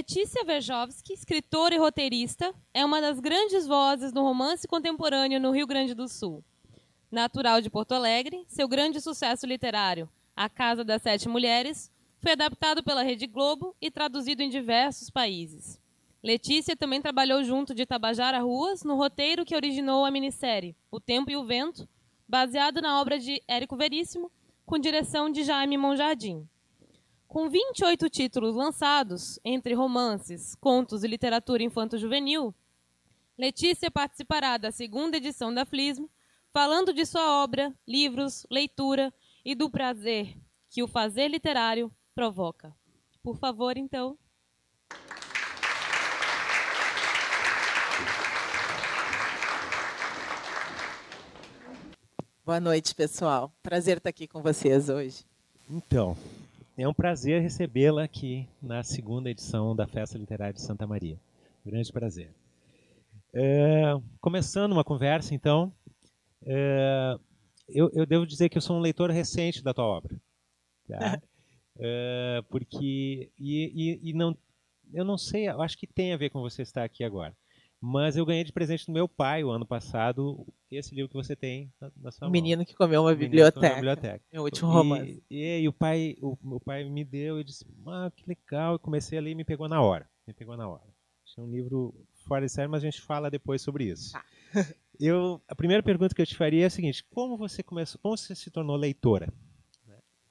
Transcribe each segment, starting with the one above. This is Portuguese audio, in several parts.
Letícia Verjovski, escritora e roteirista, é uma das grandes vozes do romance contemporâneo no Rio Grande do Sul. Natural de Porto Alegre, seu grande sucesso literário, A Casa das Sete Mulheres, foi adaptado pela Rede Globo e traduzido em diversos países. Letícia também trabalhou junto de Tabajara Ruas no roteiro que originou a minissérie O Tempo e o Vento, baseado na obra de Érico Veríssimo, com direção de Jaime Monjardim. Com 28 títulos lançados, entre romances, contos e literatura infanto-juvenil, Letícia participará da segunda edição da FLISM, falando de sua obra, livros, leitura e do prazer que o fazer literário provoca. Por favor, então. Boa noite, pessoal. Prazer estar aqui com vocês hoje. Então, é um prazer recebê-la aqui na segunda edição da Festa Literária de Santa Maria. Grande prazer. Começando uma conversa, então, eu devo dizer que eu sou um leitor recente da tua obra. Tá? Porque não, eu não sei, eu acho que tem a ver com você estar aqui agora. Mas eu ganhei de presente do meu pai, o ano passado, esse livro que você tem na sua mão. O Menino que Comeu uma Biblioteca. Meu último romance. E o meu pai me deu e disse, que legal. Eu comecei a ler e me pegou na hora. É um livro fora de série, mas a gente fala depois sobre isso. A primeira pergunta que eu te faria é a seguinte, como você se tornou leitora?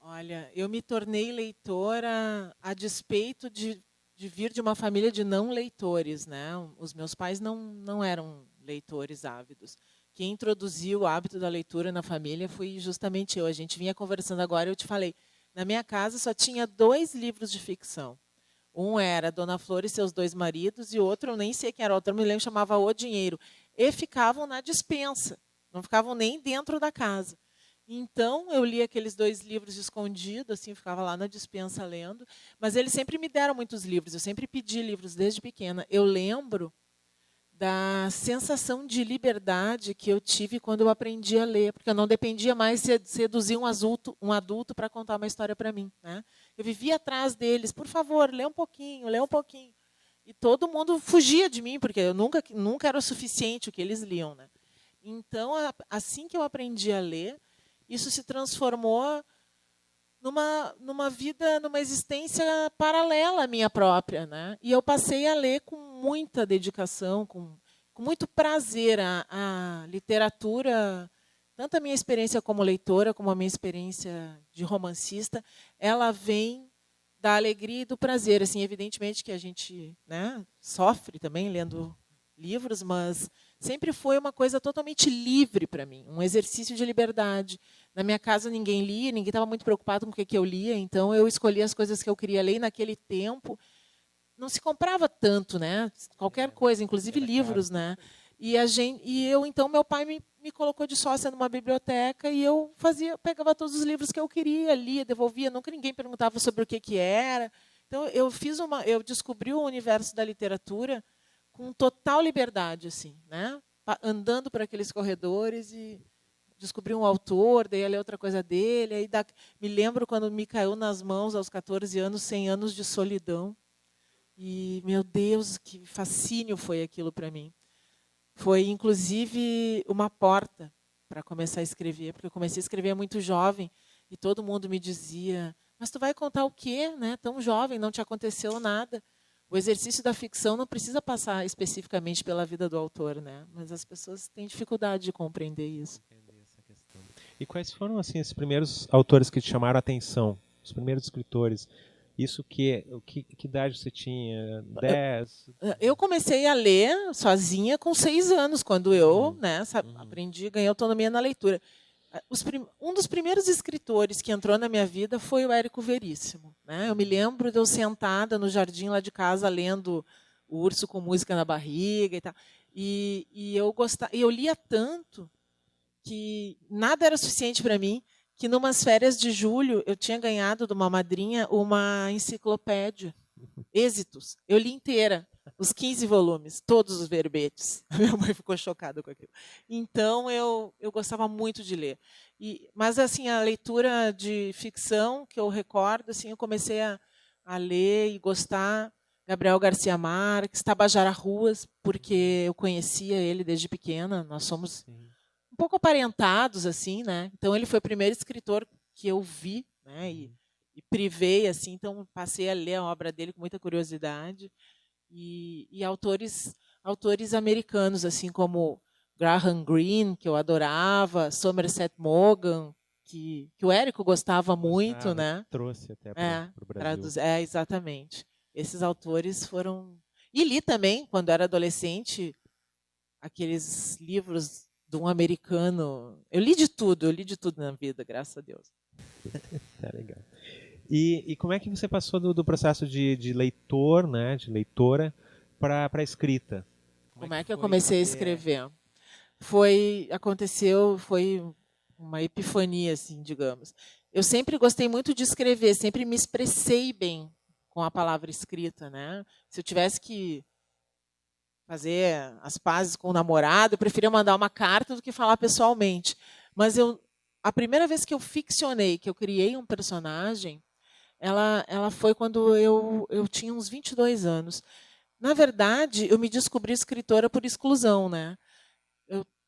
Olha, eu me tornei leitora a despeito de vir de uma família de não leitores, né? Os meus pais não eram leitores ávidos. Quem introduziu o hábito da leitura na família foi justamente eu. A gente vinha conversando agora e eu te falei, na minha casa só tinha 2 livros de ficção. Um era Dona Flor e seus 2 maridos, e o outro, eu nem sei quem era o autor, me lembro, chamava O Dinheiro. E ficavam na despensa, não ficavam nem dentro da casa. Então, eu li aqueles 2 livros escondido, assim, ficava lá na despensa lendo, mas eles sempre me deram muitos livros, eu sempre pedi livros desde pequena. Eu lembro da sensação de liberdade que eu tive quando eu aprendi a ler, porque eu não dependia mais de seduzir um adulto para contar uma história para mim, né? Eu vivia atrás deles, por favor, lê um pouquinho, lê um pouquinho. E todo mundo fugia de mim, porque eu nunca era o suficiente o que eles liam, né? Então, assim que eu aprendi a ler, isso se transformou numa vida, numa existência paralela à minha própria, né? E eu passei a ler com muita dedicação, com muito prazer. A literatura, tanto a minha experiência como leitora, como a minha experiência de romancista, ela vem da alegria e do prazer. Assim, evidentemente que a gente, né, sofre também lendo livros, mas sempre foi uma coisa totalmente livre para mim, um exercício de liberdade. Na minha casa ninguém lia, ninguém estava muito preocupado com o que eu lia, então eu escolhia as coisas que eu queria ler. E naquele tempo não se comprava tanto, né? Qualquer coisa, inclusive livros, né? Então meu pai me colocou de sócia numa biblioteca e eu pegava todos os livros que eu queria, lia, devolvia, nunca ninguém perguntava sobre o que era. Então eu descobri o universo da literatura com total liberdade, assim, né? Andando por aqueles corredores e descobri um autor, daí ia ler outra coisa dele. Aí me lembro quando me caiu nas mãos, aos 14 anos, 100 anos de solidão. E, meu Deus, que fascínio foi aquilo para mim. Foi, inclusive, uma porta para começar a escrever, porque eu comecei a escrever muito jovem e todo mundo me dizia, mas tu vai contar o quê, né? Tão jovem, não te aconteceu nada. O exercício da ficção não precisa passar especificamente pela vida do autor, né? Mas as pessoas têm dificuldade de compreender isso. E quais foram assim os primeiros autores que te chamaram a atenção? Os primeiros escritores? Isso que idade você tinha? 10? Eu comecei a ler sozinha com 6 anos, quando eu aprendi, ganhei autonomia na leitura. Um dos primeiros escritores que entrou na minha vida foi o Érico Veríssimo, né? Eu me lembro de eu sentada no jardim lá de casa lendo O Urso com Música na Barriga e tal. E eu lia tanto que nada era suficiente para mim, que numas férias de julho eu tinha ganhado de uma madrinha uma enciclopédia, Êxitos. Eu li inteira, os 15 volumes, todos os verbetes. A minha mãe ficou chocada com aquilo. Então, eu gostava muito de ler. Mas, assim, a leitura de ficção, que eu recordo, assim, eu comecei a ler e gostar Gabriel Garcia Marques, Tabajara Ruas, porque eu conhecia ele desde pequena, nós somos um pouco aparentados, assim, né? Então, ele foi o primeiro escritor que eu vi, né? E privei, assim, então passei a ler a obra dele com muita curiosidade. E autores americanos, assim, como Graham Greene, que eu adorava, Somerset Maugham, que o Érico gostava muito, né? Trouxe até para o Brasil. Exatamente. Esses autores foram... E li também, quando era adolescente, aqueles livros de um americano. Eu li de tudo na vida, graças a Deus. Tá legal. E como é que você passou do processo de leitor, né, de leitora, para a escrita? Como é que eu comecei a escrever? Foi uma epifania, assim, digamos. Eu sempre gostei muito de escrever, sempre me expressei bem com a palavra escrita, né? Se eu tivesse que fazer as pazes com o namorado, eu preferia mandar uma carta do que falar pessoalmente. Mas a primeira vez que eu ficcionei, que eu criei um personagem, ela foi quando eu tinha uns 22 anos. Na verdade, eu me descobri escritora por exclusão, né?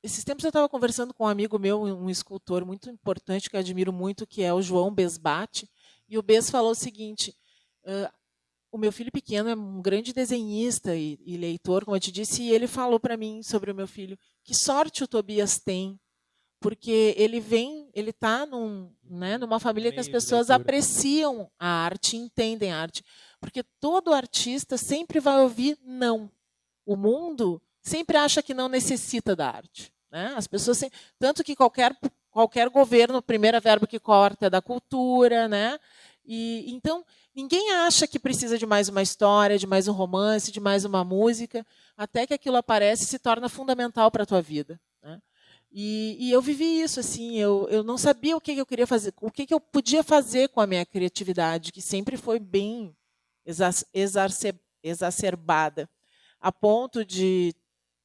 Esses tempos eu estava conversando com um amigo meu, um escultor muito importante que eu admiro muito, que é o João Besbate, e o Bes falou o seguinte: o meu filho pequeno é um grande desenhista e leitor, como eu te disse, e ele falou para mim sobre o meu filho: que sorte o Tobias tem, porque ele está numa família que as pessoas apreciam a arte, entendem a arte, porque todo artista sempre vai ouvir não. O mundo sempre acha que não necessita da arte, né? As pessoas tanto que qualquer governo, o primeiro verbo que corta é da cultura, né? E então ninguém acha que precisa de mais uma história, de mais um romance, de mais uma música, até que aquilo aparece e se torna fundamental para a tua vida, né? E eu vivi isso, assim, eu não sabia o que eu queria fazer, o que eu podia fazer com a minha criatividade, que sempre foi bem exacerbada, a ponto de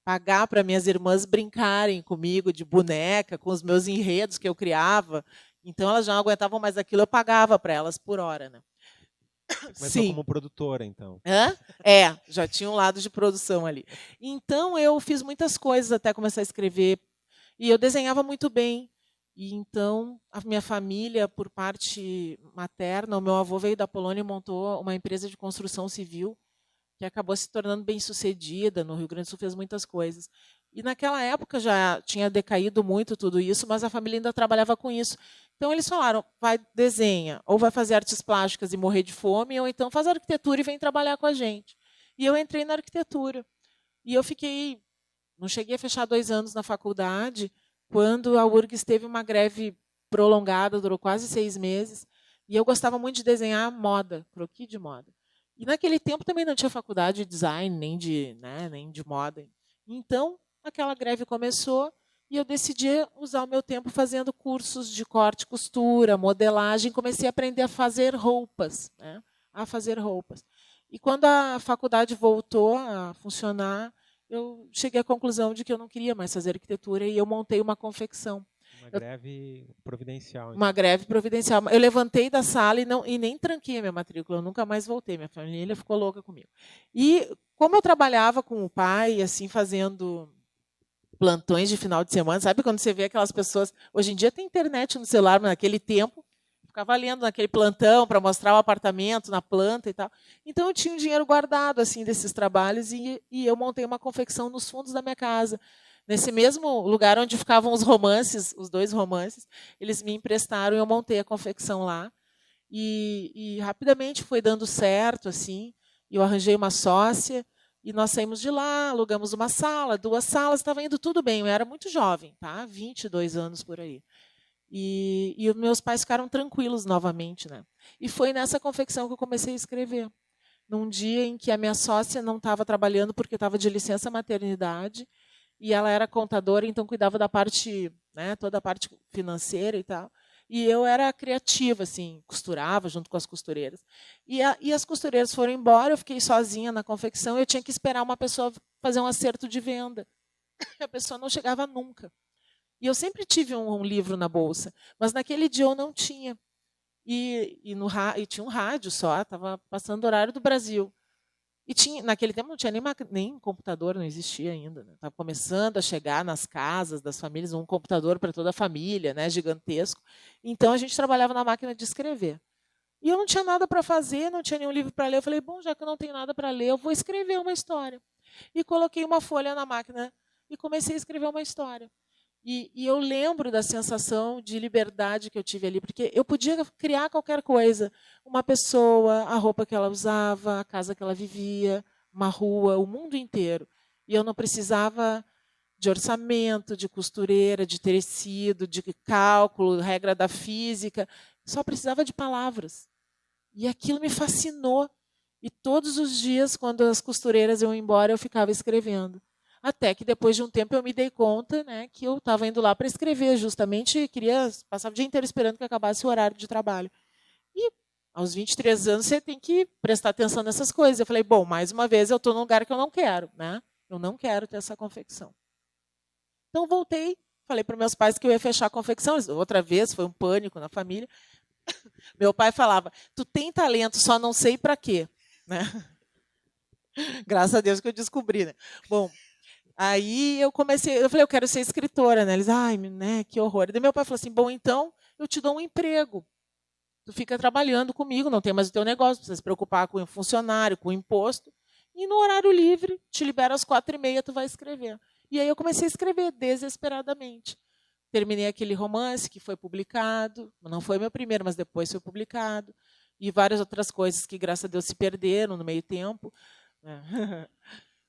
pagar para minhas irmãs brincarem comigo de boneca, com os meus enredos que eu criava. Então, elas já não aguentavam mais aquilo, eu pagava para elas por hora, né? Começou Sim. como produtora, então. Já tinha um lado de produção ali. Então, eu fiz muitas coisas até começar a escrever. E eu desenhava muito bem. E então, a minha família, por parte materna, o meu avô veio da Polônia e montou uma empresa de construção civil, que acabou se tornando bem-sucedida. No Rio Grande do Sul fez muitas coisas. E naquela época já tinha decaído muito tudo isso, mas a família ainda trabalhava com isso. Então eles falaram: vai, desenha, ou vai fazer artes plásticas e morrer de fome, ou então faz arquitetura e vem trabalhar com a gente. E eu entrei na arquitetura. E eu não cheguei a fechar 2 anos na faculdade, quando a URGS teve uma greve prolongada, durou quase 6 meses, e eu gostava muito de desenhar moda, croquis de moda. E naquele tempo também não tinha faculdade de design, nem de moda. Então, aquela greve começou e eu decidi usar o meu tempo fazendo cursos de corte e costura, modelagem. Comecei a aprender a fazer roupas, né? E quando a faculdade voltou a funcionar, eu cheguei à conclusão de que eu não queria mais fazer arquitetura e eu montei uma confecção. Uma greve providencial. Uma greve providencial. Eu levantei da sala e nem tranquei a minha matrícula, eu nunca mais voltei. Minha família ficou louca comigo. E como eu trabalhava com o pai, assim, fazendo plantões de final de semana, sabe quando você vê aquelas pessoas... Hoje em dia tem internet no celular, mas naquele tempo ficava lendo naquele plantão para mostrar o apartamento na planta e tal. Então eu tinha um dinheiro guardado assim desses trabalhos e eu montei uma confecção nos fundos da minha casa. Nesse mesmo lugar onde ficavam os romances, os 2 romances, eles me emprestaram e eu montei a confecção lá. E rapidamente foi dando certo, assim. Eu arranjei uma sócia e nós saímos de lá, alugamos uma sala, 2 salas, estava indo tudo bem. Eu era muito jovem, tá? 22 anos por aí. E os meus pais ficaram tranquilos novamente, né? E foi nessa confecção que eu comecei a escrever. Num dia em que a minha sócia não estava trabalhando porque estava de licença maternidade, e ela era contadora, então cuidava da parte, né, toda a parte financeira e tal. E eu era criativa, assim, costurava junto com as costureiras. E as costureiras foram embora, eu fiquei sozinha na confecção, eu tinha que esperar uma pessoa fazer um acerto de venda. A pessoa não chegava nunca. E eu sempre tive um livro na bolsa, mas naquele dia eu não tinha. E tinha um rádio só, estava passando o horário do Brasil. E naquele tempo não tinha nem computador, não existia ainda. Estava começando a chegar nas casas das famílias um computador para toda a família, né, gigantesco. Então a gente trabalhava na máquina de escrever. E eu não tinha nada para fazer, não tinha nenhum livro para ler. Eu falei, bom, já que eu não tenho nada para ler, eu vou escrever uma história. E coloquei uma folha na máquina e comecei a escrever uma história. E eu lembro da sensação de liberdade que eu tive ali, porque eu podia criar qualquer coisa. Uma pessoa, a roupa que ela usava, a casa que ela vivia, uma rua, o mundo inteiro. E eu não precisava de orçamento, de costureira, de tecido, de cálculo, regra da física. Só precisava de palavras. E aquilo me fascinou. E todos os dias, quando as costureiras iam embora, eu ficava escrevendo. Até que depois de um tempo eu me dei conta, né, que eu estava indo lá para escrever, justamente passava o dia inteiro esperando que acabasse o horário de trabalho. E aos 23 anos você tem que prestar atenção nessas coisas. Eu falei, bom, mais uma vez eu estou num lugar que eu não quero, né? Eu não quero ter essa confecção. Então voltei, falei para meus pais que eu ia fechar a confecção. Outra vez foi um pânico na família. Meu pai falava, tu tem talento, só não sei para quê, né? Graças a Deus que eu descobri, né? Bom, aí eu falei, eu quero ser escritora, né? Eles, ai, né, que horror. Daí meu pai falou assim, bom, então eu te dou um emprego. Tu fica trabalhando comigo, não tem mais o teu negócio, precisa se preocupar com o funcionário, com o imposto. E no horário livre, te libera às 4h30, tu vai escrever. E aí eu comecei a escrever desesperadamente. Terminei aquele romance que foi publicado, não foi meu primeiro, mas depois foi publicado. E várias outras coisas que, graças a Deus, se perderam no meio tempo.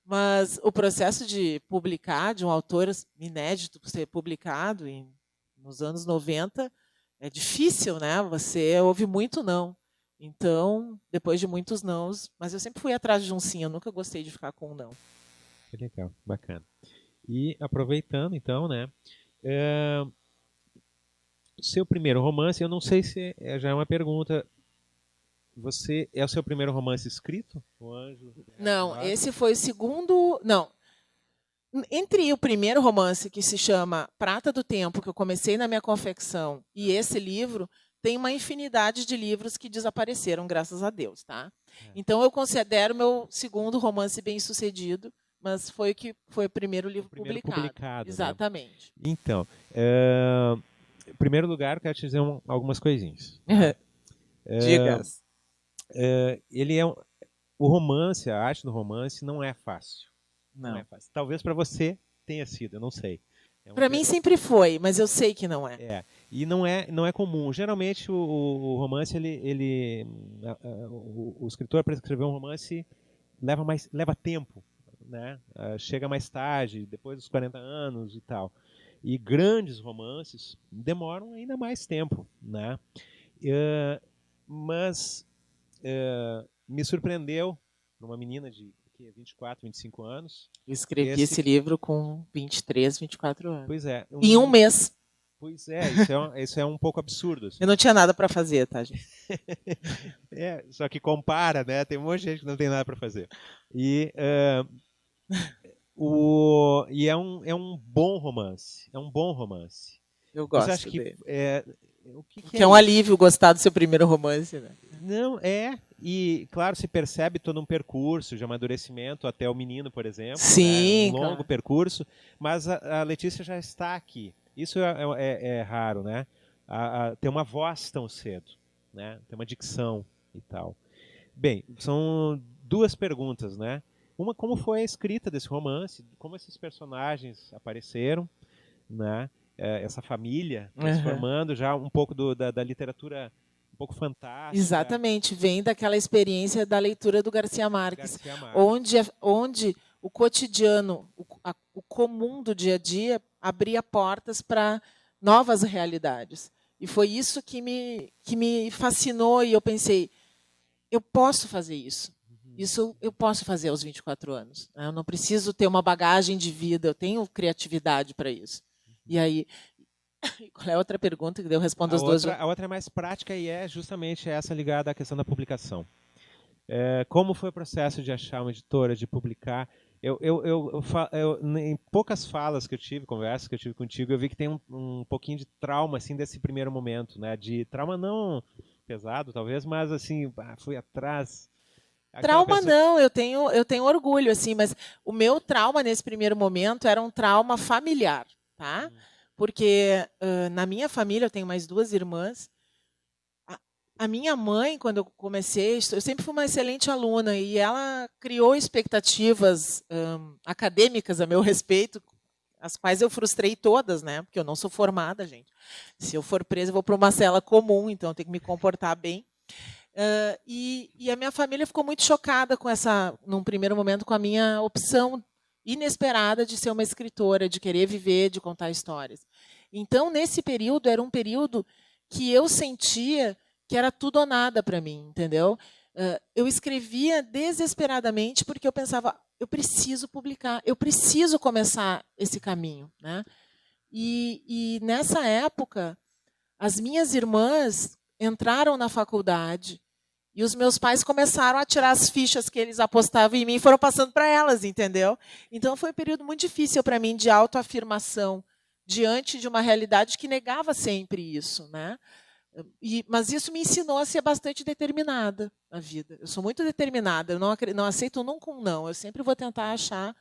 Mas o processo de publicar, de um autor inédito ser publicado nos anos 90, é difícil, né? Você ouve muito não. Então, depois de muitos nãos, mas eu sempre fui atrás de um sim, eu nunca gostei de ficar com um não. Que legal, bacana. E aproveitando, então, né? Seu primeiro romance, eu não sei se já é uma pergunta. Você é o seu primeiro romance escrito? O Anjo? Não, esse foi o segundo. Não. Entre o primeiro romance, que se chama Prata do Tempo, que eu comecei na minha confecção, e esse livro, tem uma infinidade de livros que desapareceram, graças a Deus. Tá? Então, eu considero meu segundo romance bem-sucedido, mas foi o primeiro livro publicado. Exatamente. Né? Então, em primeiro lugar, eu quero te dizer algumas coisinhas. Diga. O romance, a arte do romance, não é fácil. Não é fácil. Talvez para você tenha sido, eu não sei. Para mim sempre foi, mas eu sei que não é. E não é comum. Geralmente o romance, o escritor, para escrever um romance, leva tempo, né? Chega mais tarde, depois dos 40 anos e tal. E grandes romances demoram ainda mais tempo, né? Mas me surpreendeu uma menina de 24, 25 anos. Eu escrevi esse livro com 23, 24 anos. Pois é. Em um mês. Pois é, isso é um pouco absurdo. Assim. Eu não tinha nada para fazer, tá, gente? Só que compara, né? Tem um monte de gente que não tem nada para fazer. E é um bom romance. É um bom romance. Eu gosto. Você acha que que é um alívio gostar do seu primeiro romance, né? Não, e claro, se percebe todo um percurso de amadurecimento até o menino, por exemplo. Sim, né? Um longo percurso, mas a Letícia já está aqui. Isso é raro, né? Ter uma voz tão cedo, né? Ter uma dicção e tal. Bem, são duas perguntas, né? Uma, como foi a escrita desse romance, como esses personagens apareceram, né? Essa família transformando já um pouco da literatura um pouco fantástica. Exatamente, vem daquela experiência da leitura do Garcia Marques. Onde o cotidiano, o comum do dia a dia, abria portas para novas realidades. E foi isso que me fascinou, e eu pensei, eu posso fazer isso. Isso eu posso fazer aos 24 anos. Eu não preciso ter uma bagagem de vida, eu tenho criatividade para isso. E aí, qual é a outra pergunta que eu respondo as duas? A outra é mais prática e é justamente essa ligada à questão da publicação. Como foi o processo de achar uma editora, de publicar? Em poucas falas que eu tive, conversas que eu tive contigo, eu vi que tem um pouquinho de trauma assim desse primeiro momento, né? De trauma não pesado, talvez, mas assim, fui atrás. Trauma não, eu tenho orgulho, assim, mas o meu trauma nesse primeiro momento era um trauma familiar, tá? Porque na minha família, eu tenho mais 2 irmãs, a minha mãe, quando eu comecei, eu sempre fui uma excelente aluna e ela criou expectativas acadêmicas a meu respeito, as quais eu frustrei todas, né? Porque eu não sou formada, gente. Se eu for presa, eu vou para uma cela comum, então eu tenho que me comportar bem. E a minha família ficou muito chocada com num primeiro momento, com a minha opção inesperada de ser uma escritora, de querer viver, de contar histórias. Então, nesse período, era um período que eu sentia que era tudo ou nada para mim, entendeu? Eu escrevia desesperadamente porque eu pensava, eu preciso publicar, eu preciso começar esse caminho, né? E nessa época, as minhas irmãs entraram na faculdade e os meus pais começaram a tirar as fichas que eles apostavam em mim e foram passando para elas, entendeu? Então foi um período muito difícil para mim de autoafirmação diante de uma realidade que negava sempre isso, né? Mas isso me ensinou a ser bastante determinada na vida. Eu sou muito determinada, eu não aceito nunca um não. Eu sempre vou tentar achar.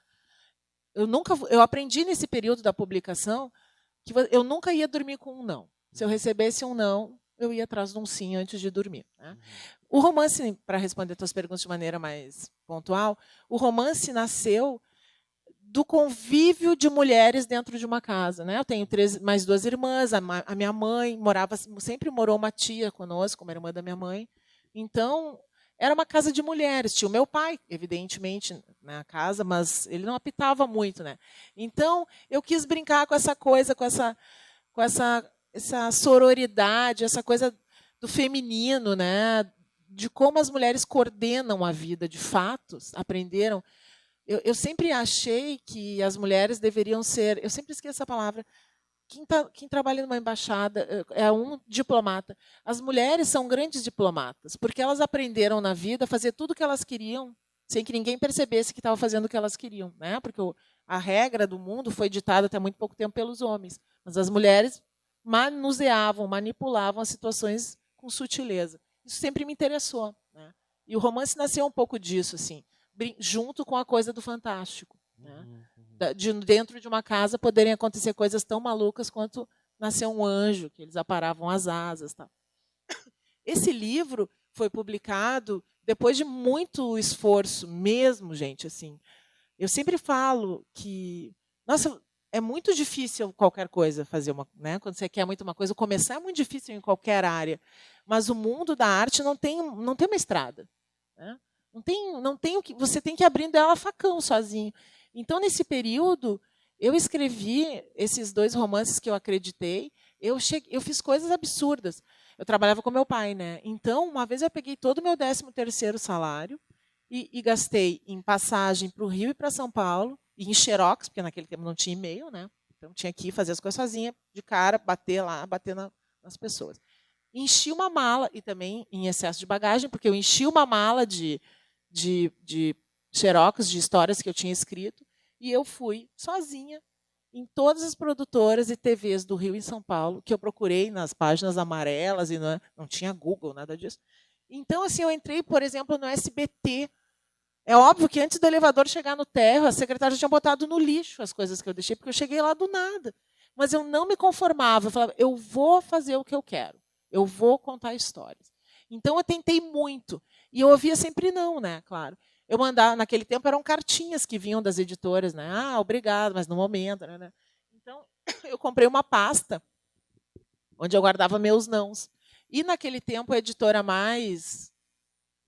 Eu aprendi nesse período da publicação que eu nunca ia dormir com um não. Se eu recebesse um não, eu ia atrás de um sim antes de dormir, né? O romance, para responder as tuas perguntas de maneira mais pontual, o romance nasceu do convívio de mulheres dentro de uma casa, né? Eu tenho mais 2 irmãs, a minha mãe sempre morou uma tia conosco, uma irmã da minha mãe. Então, era uma casa de mulheres. Tinha o meu pai, evidentemente, na casa, mas ele não apitava muito, né? Então, eu quis brincar com essa coisa, com essa sororidade, essa coisa do feminino, né? De como as mulheres coordenam a vida, de fatos, aprenderam. Eu sempre achei que as mulheres deveriam ser... Eu sempre esqueço essa palavra. Quem trabalha numa embaixada é um diplomata. As mulheres são grandes diplomatas, porque elas aprenderam na vida a fazer tudo o que elas queriam, sem que ninguém percebesse que estava fazendo o que elas queriam, né? Porque a regra do mundo foi ditada até muito pouco tempo pelos homens. Mas as mulheres manuseavam, manipulavam as situações com sutileza. Isso sempre me interessou, né? E o romance nasceu um pouco disso, assim, junto com a coisa do fantástico, né? Dentro de uma casa poderem acontecer coisas tão malucas quanto nascer um anjo, que eles aparavam as asas. Tal. Esse livro foi publicado depois de muito esforço mesmo, gente. Assim, eu sempre falo que, nossa, é muito difícil qualquer coisa fazer né? Quando você quer muito uma coisa, começar é muito difícil em qualquer área, mas o mundo da arte não tem uma estrada, né? Não tem o que você tem que ir abrindo ela a facão sozinho. Então, nesse período, eu escrevi esses 2 romances que eu acreditei. Eu fiz coisas absurdas. Eu trabalhava com meu pai, né? Então, uma vez eu peguei todo o meu 13º salário e gastei em passagem para o Rio e para São Paulo, e em xerox, porque naquele tempo não tinha e-mail, né? Então, tinha que ir fazer as coisas sozinha, de cara, bater nas pessoas. Enchi uma mala, e também em excesso de bagagem, porque eu enchi uma mala de xerox, de histórias que eu tinha escrito, e eu fui sozinha em todas as produtoras e TVs do Rio e São Paulo, que eu procurei nas páginas amarelas, e não tinha Google, nada disso. Então, assim, eu entrei, por exemplo, no SBT. É óbvio que antes do elevador chegar no térreo, a secretária já tinha botado no lixo as coisas que eu deixei, porque eu cheguei lá do nada. Mas eu não me conformava. Eu falava, eu vou fazer o que eu quero. Eu vou contar histórias. Então, eu tentei muito. E eu ouvia sempre não, né? Claro. Eu mandava, naquele tempo, eram cartinhas que vinham das editoras, né? Ah, obrigado, mas no momento, né? Então, eu comprei uma pasta onde eu guardava meus nãos. E, naquele tempo, a editora mais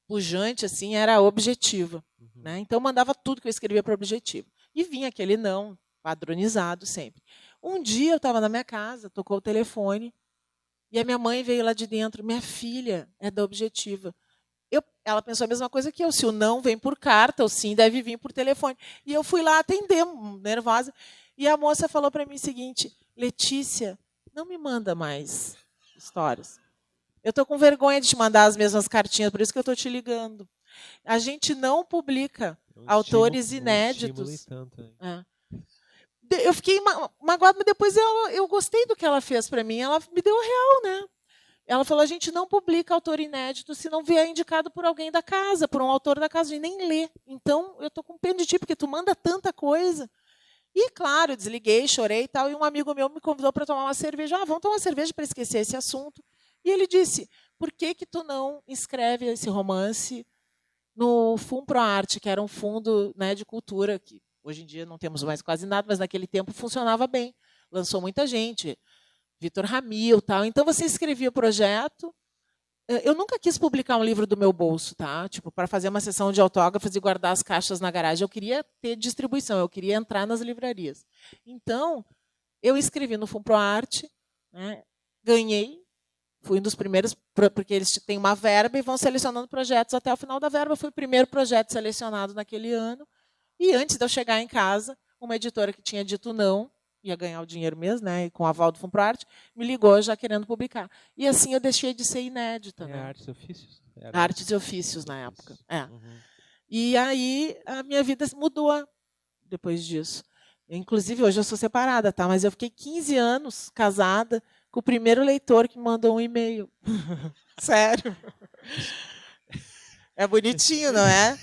pujante assim, era a Objetiva. Né? Então, eu mandava tudo que eu escrevia para a Objetiva. E vinha aquele não, padronizado sempre. Um dia, eu estava na minha casa, tocou o telefone, e a minha mãe veio lá de dentro. Minha filha é da Objetiva. Ela pensou a mesma coisa que eu. Se o não vem por carta, o sim deve vir por telefone. E eu fui lá atender, nervosa. E a moça falou para mim o seguinte, Letícia, não me manda mais histórias. Eu estou com vergonha de te mandar as mesmas cartinhas, por isso que eu estou te ligando. A gente não publica autores inéditos. Eu fiquei magoada, mas depois eu gostei do que ela fez para mim. Ela me deu a real, né? ela falou, a gente não publica autor inédito se não vier indicado por alguém da casa, por um autor da casa, a gente nem lê. Então, eu estou com pena de ti, porque tu manda tanta coisa. E, claro, eu desliguei, chorei e tal, e um amigo meu me convidou para tomar uma cerveja. Vamos tomar uma cerveja para esquecer esse assunto. E ele disse, por que tu não escreve esse romance no FUNPROARTE, que era um fundo, né, de cultura, que hoje em dia não temos mais quase nada, mas naquele tempo funcionava bem. Lançou muita gente, Vitor Ramil, tal. Então você escrevia o projeto. Eu nunca quis publicar um livro do meu bolso, tá? Tipo, para fazer uma sessão de autógrafos e guardar as caixas na garagem. Eu queria ter distribuição, eu queria entrar nas livrarias. Então, eu escrevi no FUNPROARTE, né? Ganhei, fui um dos primeiros, porque eles têm uma verba e vão selecionando projetos até o final da verba. Fui o primeiro projeto selecionado naquele ano. E antes de eu chegar em casa, uma editora que tinha dito não, ia ganhar o dinheiro mesmo, né, e com o aval do FUNPROARTE, me ligou já querendo publicar. E assim eu deixei de ser inédita. Né? Artes e Ofícios? Artes e Ofícios, na época. Uhum. E aí a minha vida mudou depois disso. Inclusive, hoje eu sou separada, tá? Mas eu fiquei 15 anos casada com o primeiro leitor que mandou um e-mail. Sério. É bonitinho, não é?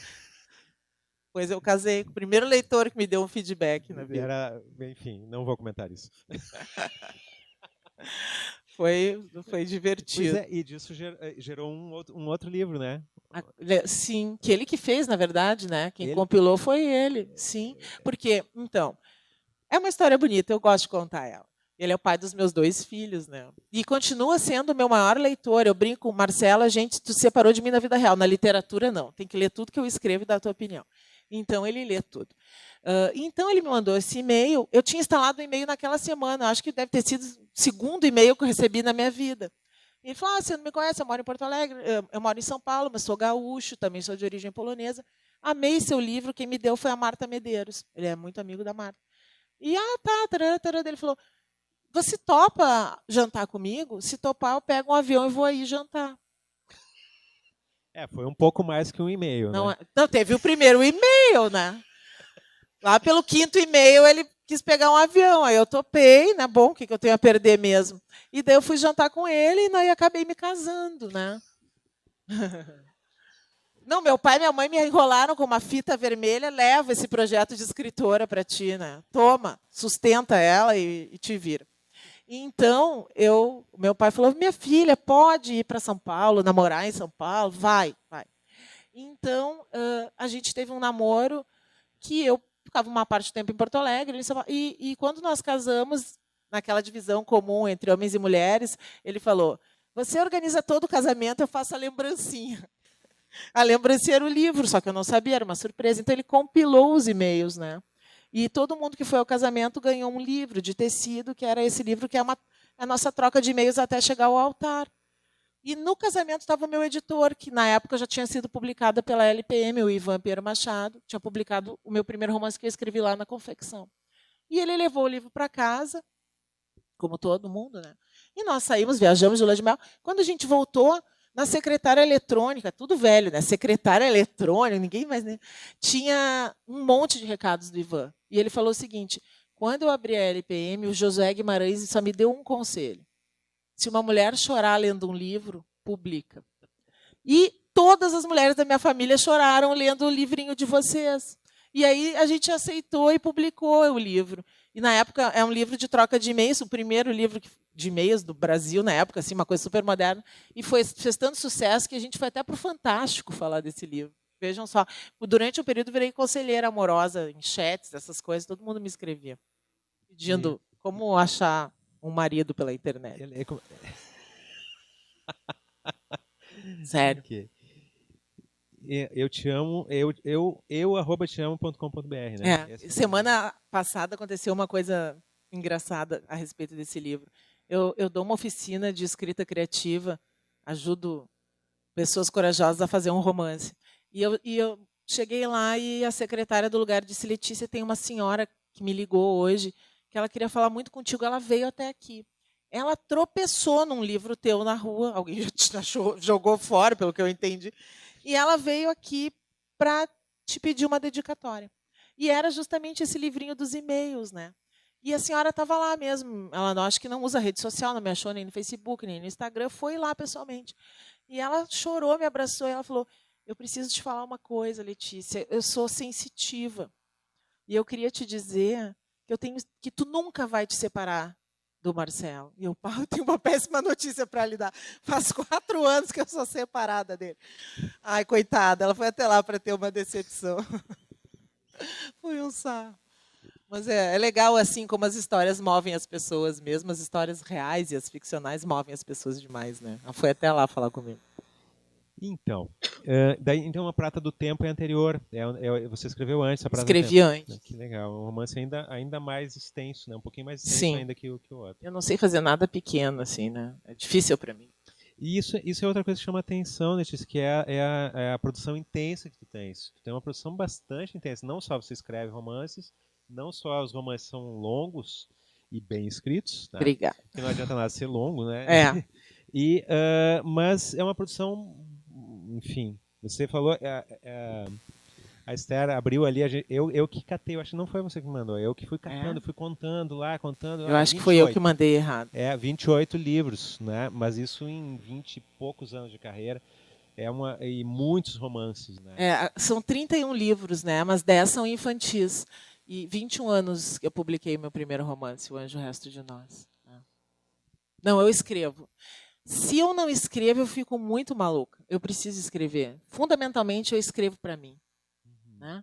Pois eu casei com o primeiro leitor que me deu um feedback na vida. Enfim, não vou comentar isso. Foi divertido. Pois é, e disso gerou um outro livro, né? Sim, que ele que fez, na verdade, né? Quem compilou foi ele, sim. Porque, então, é uma história bonita, eu gosto de contar ela. Ele é o pai dos meus 2 filhos, né? E continua sendo o meu maior leitor. Eu brinco, Marcelo, a gente tu separou de mim na vida real. Na literatura, não. Tem que ler tudo que eu escrevo e dar a tua opinião. Então, ele lê tudo. Então, ele me mandou esse e-mail. Eu tinha instalado o e-mail naquela semana. Acho que deve ter sido o segundo e-mail que eu recebi na minha vida. Ele falou, você não me conhece, eu moro em Porto Alegre, eu moro em São Paulo, mas sou gaúcho, também sou de origem polonesa. Amei seu livro, quem me deu foi a Marta Medeiros. Ele é muito amigo da Marta. E, tá, ele falou, você topa jantar comigo? Se topar, eu pego um avião e vou aí jantar. Foi um pouco mais que um e-mail, não, né? Não, teve o primeiro e-mail, né? Lá pelo 5º e-mail, ele quis pegar um avião. Aí eu topei, né? Bom, o que eu tenho a perder mesmo? E daí eu fui jantar com ele e daí acabei me casando, né? Não, meu pai e minha mãe me enrolaram com uma fita vermelha, leva esse projeto de escritora para ti, né? Toma, sustenta ela e te vira. Então, meu pai falou, minha filha, pode ir para São Paulo, namorar em São Paulo? Vai. Então, a gente teve um namoro que eu ficava uma parte do tempo em Porto Alegre. E quando nós casamos, naquela divisão comum entre homens e mulheres, ele falou, você organiza todo o casamento, eu faço a lembrancinha. A lembrancinha era o livro, só que eu não sabia, era uma surpresa. Então, ele compilou os e-mails, né? E todo mundo que foi ao casamento ganhou um livro de tecido, que era esse livro que é a nossa troca de e-mails até chegar ao altar. E no casamento estava o meu editor, que na época já tinha sido publicado pela LPM, o Ivan Pinheiro Machado, tinha publicado o meu primeiro romance que eu escrevi lá na confecção. E ele levou o livro para casa, como todo mundo, né? E nós saímos, viajamos de lua de mel. Quando a gente voltou, na secretária eletrônica, tudo velho, né? Secretária eletrônica, ninguém mais... Né? Tinha um monte de recados do Ivan. E ele falou o seguinte, quando eu abri a LPM, o Josué Guimarães só me deu um conselho. Se uma mulher chorar lendo um livro, publica. E todas as mulheres da minha família choraram lendo o livrinho de vocês. E aí a gente aceitou e publicou o livro. E na época é um livro de troca de e-mails, o primeiro livro de e-mails do Brasil na época, assim, uma coisa super moderna. E fez tanto sucesso que a gente foi até para o Fantástico falar desse livro. Vejam só, durante um período virei conselheira amorosa em chats, essas coisas, todo mundo me escrevia, pedindo como achar um marido pela internet. Sério. Eu te amo, @teamo.com.br, né? Semana passada aconteceu uma coisa engraçada a respeito desse livro. Eu dou uma oficina de escrita criativa, ajudo pessoas corajosas a fazer um romance. E eu cheguei lá e a secretária do lugar disse, Letícia, tem uma senhora que me ligou hoje, que ela queria falar muito contigo, ela veio até aqui. Ela tropeçou num livro teu na rua, alguém já jogou fora, pelo que eu entendi, e ela veio aqui para te pedir uma dedicatória. E era justamente esse livrinho dos e-mails, né? E a senhora estava lá mesmo. Ela não, acho que não usa rede social, não me achou nem no Facebook, nem no Instagram. Foi lá pessoalmente. E ela chorou, me abraçou e ela falou: eu preciso te falar uma coisa, Letícia. Eu sou sensitiva. E eu queria te dizer que tu nunca vai te separar do Marcelo. E eu, pá, eu tenho uma péssima notícia para lhe dar. Faz 4 anos que eu sou separada dele. Ai, coitada, ela foi até lá para ter uma decepção. Foi um sarro. Mas é legal assim como as histórias movem as pessoas mesmo, as histórias reais e as ficcionais movem as pessoas demais, né? Ela foi até lá falar comigo. Então, então a Prata do Tempo é anterior. Você escreveu antes a Prata Escrevi do Tempo. antes. Que legal. Um romance ainda mais extenso, né? Um pouquinho mais extenso Sim. ainda que o outro. Eu não sei fazer nada pequeno, assim, né? É difícil para mim. E isso é outra coisa que chama atenção, Letícia, que é a produção intensa que tu tens. Tu tem uma produção bastante intensa. Não só você escreve romances, não só os romances são longos e bem escritos, tá? Obrigada. Porque não adianta nada ser longo, né? É. Mas é uma produção, enfim, você falou, a Esther abriu ali, eu que catei, eu acho que não foi você que mandou, eu que fui catando, fui contando lá. Eu acho que foi eu que mandei errado. 28 livros, né? Mas isso em 20 e poucos anos de carreira, e muitos romances, né? São 31 livros, né? Mas 10 são infantis. E 21 anos que eu publiquei meu primeiro romance, O Anjo, o Resto de Nós. Não, eu escrevo. Se eu não escrevo, eu fico muito maluca. Eu preciso escrever. Fundamentalmente, eu escrevo para mim. Né?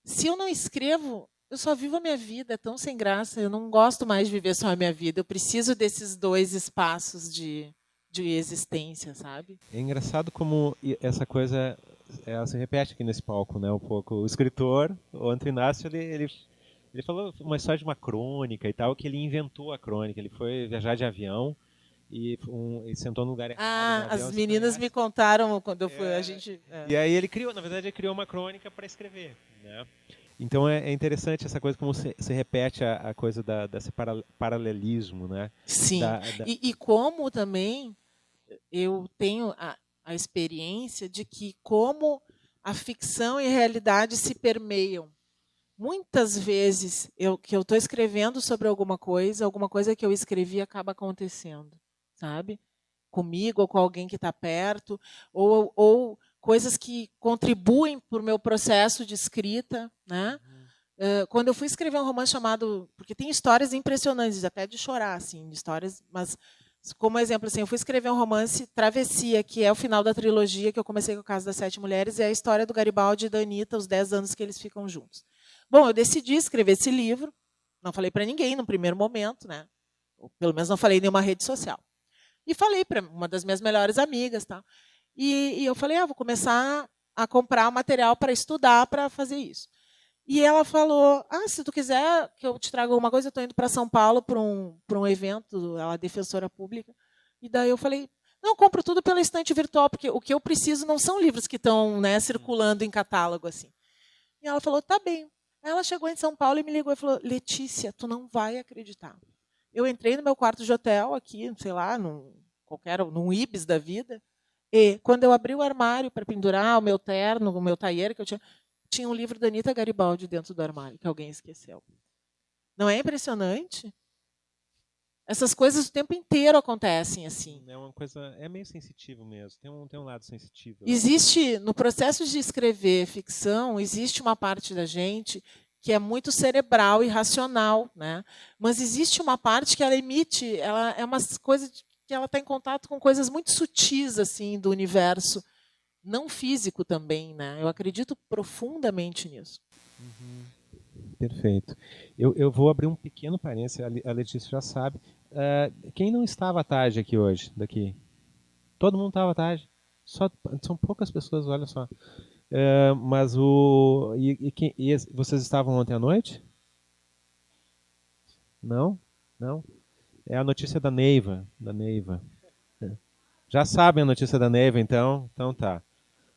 Se eu não escrevo, eu só vivo a minha vida, é tão sem graça. Eu não gosto mais de viver só a minha vida. Eu preciso desses 2 espaços de existência, sabe? É engraçado como essa coisa ela se repete aqui nesse palco, né? Um pouco. O escritor, o Antônio Inácio, ele falou uma história de uma crônica e tal, que ele inventou a crônica. Ele foi viajar de avião e sentou no lugar errado. No avião, as meninas me contaram quando eu fui. E aí ele criou, na verdade, ele criou uma crônica para escrever, né? Então é interessante essa coisa como se repete a coisa desse paralelismo, né? Sim. E como também eu tenho a experiência de que como a ficção e a realidade se permeiam. Muitas vezes que eu estou escrevendo sobre alguma coisa que eu escrevi acaba acontecendo, sabe? Comigo ou com alguém que está perto, ou coisas que contribuem para o meu processo de escrita, né? Quando eu fui escrever um romance chamado, porque tem histórias impressionantes, até de chorar, assim, histórias, mas como exemplo, assim, eu fui escrever um romance, Travessia, que é o final da trilogia que eu comecei com o Caso das 7 Mulheres, e é a história do Garibaldi e da Anitta, os 10 anos que eles ficam juntos. Bom, eu decidi escrever esse livro, não falei para ninguém no primeiro momento, né? Ou pelo menos não falei em nenhuma rede social. E falei para uma das minhas melhores amigas, tá? E eu falei, vou começar a comprar material para estudar, para fazer isso. E ela falou, se tu quiser que eu te traga alguma coisa, eu estou indo para São Paulo para um evento, ela é defensora pública. E daí eu falei, não, compro tudo pela estante virtual, porque o que eu preciso não são livros que estão, né, circulando em catálogo assim. E ela falou, tá bem. Ela chegou em São Paulo e me ligou e falou, Letícia, tu não vai acreditar. Eu entrei no meu quarto de hotel aqui, sei lá, num Ibis da vida, e quando eu abri o armário para pendurar o meu terno, o meu tailleur que eu tinha um livro da Anitta Garibaldi dentro do armário, que alguém esqueceu. Não é impressionante? Essas coisas o tempo inteiro acontecem assim. É uma coisa, é meio sensitivo mesmo, tem um lado sensitivo. Existe, no processo de escrever ficção, existe uma parte da gente que é muito cerebral e racional, né? Mas existe uma parte que ela emite, ela é uma coisa que ela está em contato com coisas muito sutis assim do universo, não físico também, né? Eu acredito profundamente nisso. Perfeito. Eu vou abrir um pequeno parênteses, a Letícia já sabe. Quem não estava à tarde aqui hoje, daqui? Todo mundo estava à tarde. São poucas pessoas, olha só. Mas vocês estavam ontem à noite? Não? Não? É a notícia da Neiva. Já sabem a notícia da Neiva, então? Então tá.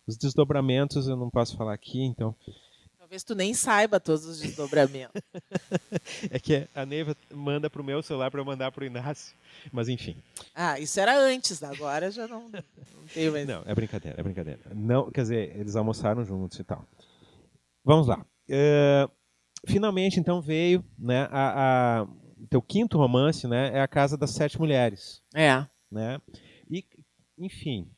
Os desdobramentos eu não posso falar aqui, então. Talvez tu nem saiba todos os desdobramentos. É que a Neiva manda pro meu celular para eu mandar pro Inácio. Mas enfim. Isso era antes, agora já não tem mais. Não, é brincadeira. Não, quer dizer, eles almoçaram juntos e tal. Vamos lá. Finalmente, então, veio, né, teu quinto romance, né, é A Casa das Sete Mulheres, né? E, enfim,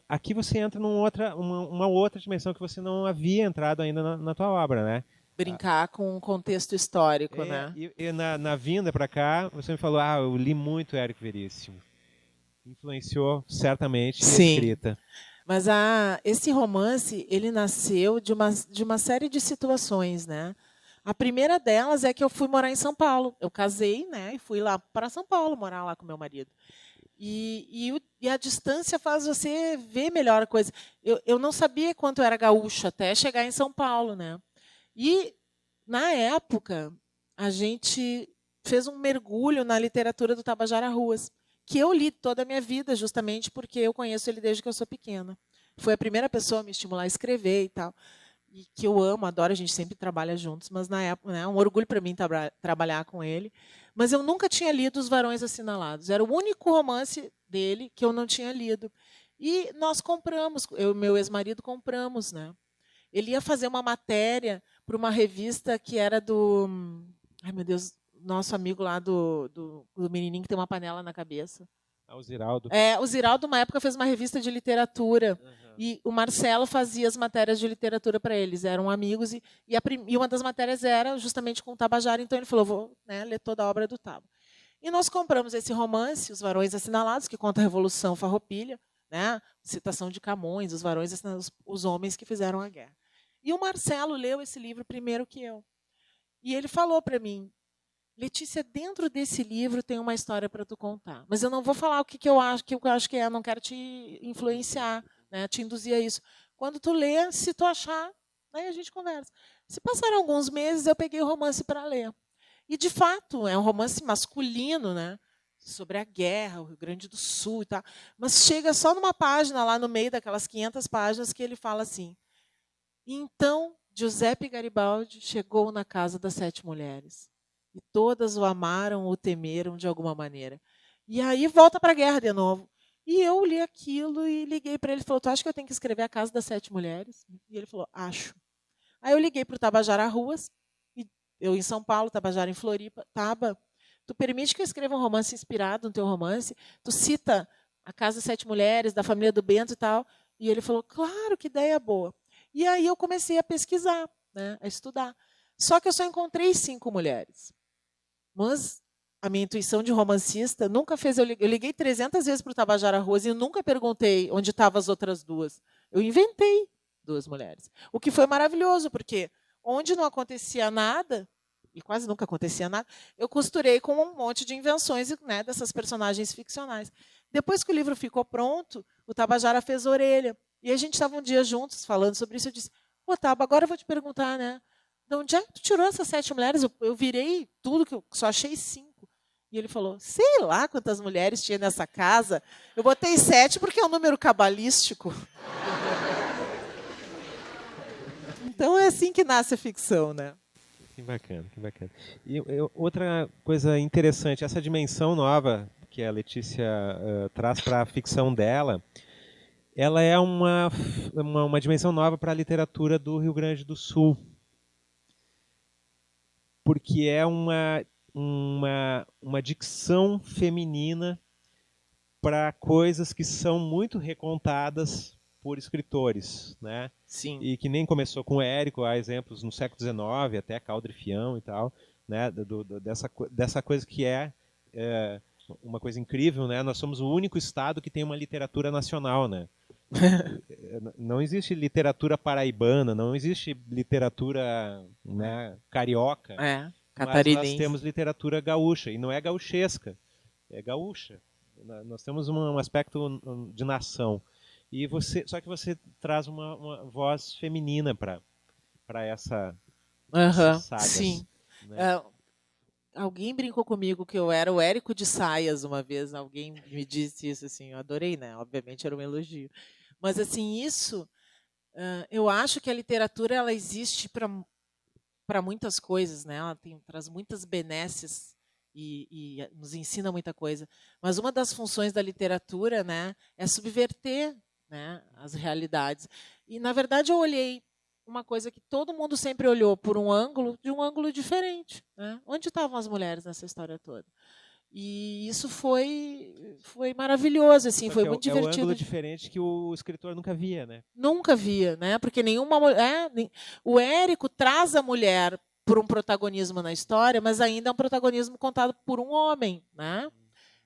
aqui você entra uma outra dimensão que você não havia entrado ainda na tua obra, né? Brincar com o contexto histórico, né? E na vinda para cá, você me falou, eu li muito Érico Veríssimo. Influenciou certamente a escrita. Mas esse romance, ele nasceu de uma série de situações, né? A primeira delas é que eu fui morar em São Paulo. Eu casei, né? E fui lá para São Paulo morar lá com meu marido. E a distância faz você ver melhor a coisa. Eu não sabia quanto era gaúcho até chegar em São Paulo, né? E, na época, a gente fez um mergulho na literatura do Tabajara Ruas, que eu li toda a minha vida, justamente porque eu conheço ele desde que eu sou pequena. Foi a primeira pessoa a me estimular a escrever e tal. E que eu amo, adoro, a gente sempre trabalha juntos, mas na época, né, é um orgulho para mim trabalhar com ele. Mas eu nunca tinha lido Os Varões Assinalados. Era o único romance dele que eu não tinha lido. E nós compramos, eu e meu ex-marido compramos, né? Ele ia fazer uma matéria para uma revista que era do... Ai, meu Deus, nosso amigo lá do menininho que tem uma panela na cabeça. O Ziraldo. O Ziraldo, uma época, fez uma revista de literatura. E o Marcelo fazia as matérias de literatura para eles. Eram amigos. E uma das matérias era justamente com o Tabajara. Então, ele falou, vou, né, ler toda a obra do Taba. E nós compramos esse romance, Os Varões Assinalados, que conta a Revolução Farroupilha, né, citação de Camões, os varões assinalados, os homens que fizeram a guerra. E o Marcelo leu esse livro primeiro que eu. E ele falou para mim, Letícia, dentro desse livro tem uma história para tu contar. Mas eu não vou falar o que eu acho que é, não quero te influenciar, né, te induzir a isso. Quando tu lê, se tu achar, aí a gente conversa. Se passaram alguns meses, eu peguei o romance para ler. E, de fato, é um romance masculino, né, sobre a guerra, o Rio Grande do Sul e tal. Mas chega só numa página, lá no meio daquelas 500 páginas, que ele fala assim, então, Giuseppe Garibaldi chegou na casa das 7 mulheres. E todas o amaram ou temeram de alguma maneira. E aí volta para a guerra de novo. E eu li aquilo e liguei para ele e falou, tu acha que eu tenho que escrever A Casa das 7 Mulheres? E ele falou, acho. Aí eu liguei para o Tabajara Ruas, e eu em São Paulo, Tabajara em Floripa. Taba, tu permite que eu escreva um romance inspirado no teu romance? Tu cita A Casa das 7 Mulheres, da família do Bento e tal. E ele falou, claro, que ideia boa. E aí eu comecei a pesquisar, né, a estudar. Só que eu só encontrei 5 mulheres. Mas a minha intuição de romancista nunca fez... Eu liguei 300 vezes para o Tabajara Ruas e nunca perguntei onde estavam as outras 2. Eu inventei 2 mulheres. O que foi maravilhoso, porque onde não acontecia nada, e quase nunca acontecia nada, eu costurei com um monte de invenções, né, dessas personagens ficcionais. Depois que o livro ficou pronto, o Tabajara fez orelha. E a gente estava um dia juntos falando sobre isso. Eu disse, Taba, agora eu vou te perguntar, né? De onde é que tu tirou essas 7 mulheres? Eu virei tudo, que eu só achei 5. E ele falou, sei lá quantas mulheres tinha nessa casa. Eu botei 7 porque é um número cabalístico. Então é assim que nasce a ficção, né? Que bacana, que bacana. E outra coisa interessante, essa dimensão nova que a Letícia traz para a ficção dela, ela é uma dimensão nova para a literatura do Rio Grande do Sul. Porque é uma dicção feminina para coisas que são muito recontadas por escritores, né? Sim. E que nem começou com o Érico, há exemplos no século XIX, até Caldrifião e tal, né? Dessa coisa que é uma coisa incrível, né? Nós somos o único estado que tem uma literatura nacional, né? Não existe literatura paraibana, não existe literatura, né, carioca, mas nós temos literatura gaúcha, e não é gauchesca, é gaúcha. Nós temos um aspecto de nação. Só que você traz uma voz feminina para essa saga. Sim. Né? Alguém brincou comigo que eu era o Érico de Saias uma vez. Alguém me disse isso, assim, eu adorei, né? Obviamente era um elogio. Mas, assim, isso, eu acho que a literatura ela existe para muitas coisas, né? Ela traz muitas benesses e nos ensina muita coisa. Mas uma das funções da literatura, né, é subverter, né, as realidades. E, na verdade, eu olhei uma coisa que todo mundo sempre olhou por um ângulo, de um ângulo diferente, né? Onde estavam as mulheres nessa história toda? E isso foi maravilhoso, assim, foi muito divertido. É um ângulo diferente que o escritor nunca via, né? Nunca via, né? Porque nenhuma mulher, o Érico traz a mulher por um protagonismo na história, mas ainda é um protagonismo contado por um homem, né?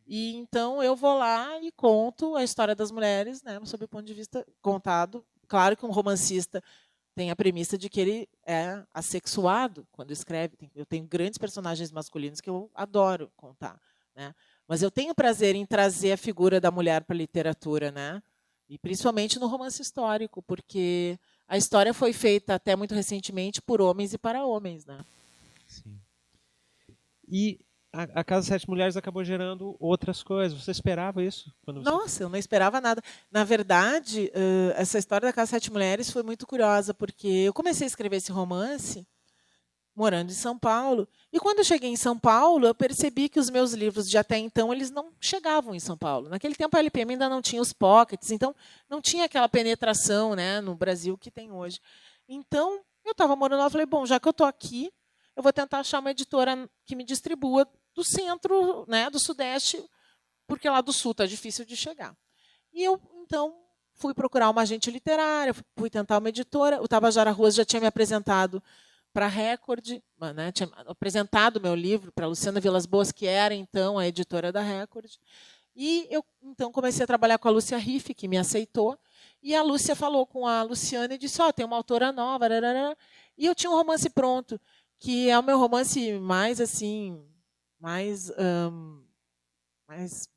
E então eu vou lá e conto a história das mulheres, né, sob o ponto de vista contado. Claro que um romancista tem a premissa de que ele é assexuado quando escreve. Eu tenho grandes personagens masculinos que eu adoro contar, né? Mas eu tenho prazer em trazer a figura da mulher para a literatura, né? E principalmente no romance histórico, porque a história foi feita até muito recentemente por homens e para homens, né? Sim. E a Casa das Sete Mulheres acabou gerando outras coisas. Você esperava isso? Nossa, eu não esperava nada. Na verdade, essa história da Casa das Sete Mulheres foi muito curiosa, porque eu comecei a escrever esse romance morando em São Paulo, e quando eu cheguei em São Paulo, eu percebi que os meus livros de até então eles não chegavam em São Paulo. Naquele tempo a LPM ainda não tinha os pockets, então não tinha aquela penetração, né, no Brasil que tem hoje. Então, eu estava morando lá, eu falei, bom, já que eu estou aqui, eu vou tentar achar uma editora que me distribua do centro, né, do sudeste, porque lá do sul está difícil de chegar. E eu, então, fui procurar uma agente literária, fui tentar uma editora. O Tabajara Ruas já tinha me apresentado para a Record, né, tinha apresentado meu livro para a Luciana Vilas Boas, que era, então, a editora da Record. E eu, então, comecei a trabalhar com a Lúcia Riff, que me aceitou. E a Lúcia falou com a Luciana e disse, tem uma autora nova. Rararara. E eu tinha um romance pronto, que é o meu romance mais, assim, mais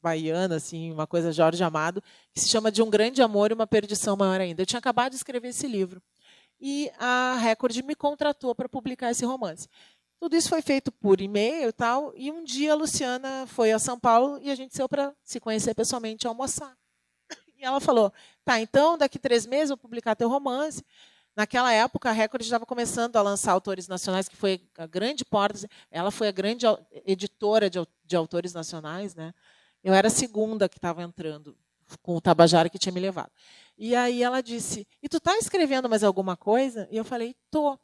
baiana, assim, uma coisa Jorge Amado, que se chama De um Grande Amor e uma Perdição Maior Ainda. Eu tinha acabado de escrever esse livro. E a Record me contratou para publicar esse romance. Tudo isso foi feito por e-mail e tal, e um dia a Luciana foi a São Paulo e a gente saiu para se conhecer pessoalmente e almoçar. E ela falou, tá, então daqui 3 meses eu vou publicar teu romance. Naquela época, a Record estava começando a lançar autores nacionais, que foi a grande porta. Ela foi a grande editora de autores nacionais, né? Eu era a segunda que estava entrando, com o Tabajara que tinha me levado. E aí ela disse, e tu está escrevendo mais alguma coisa? E eu falei, tô.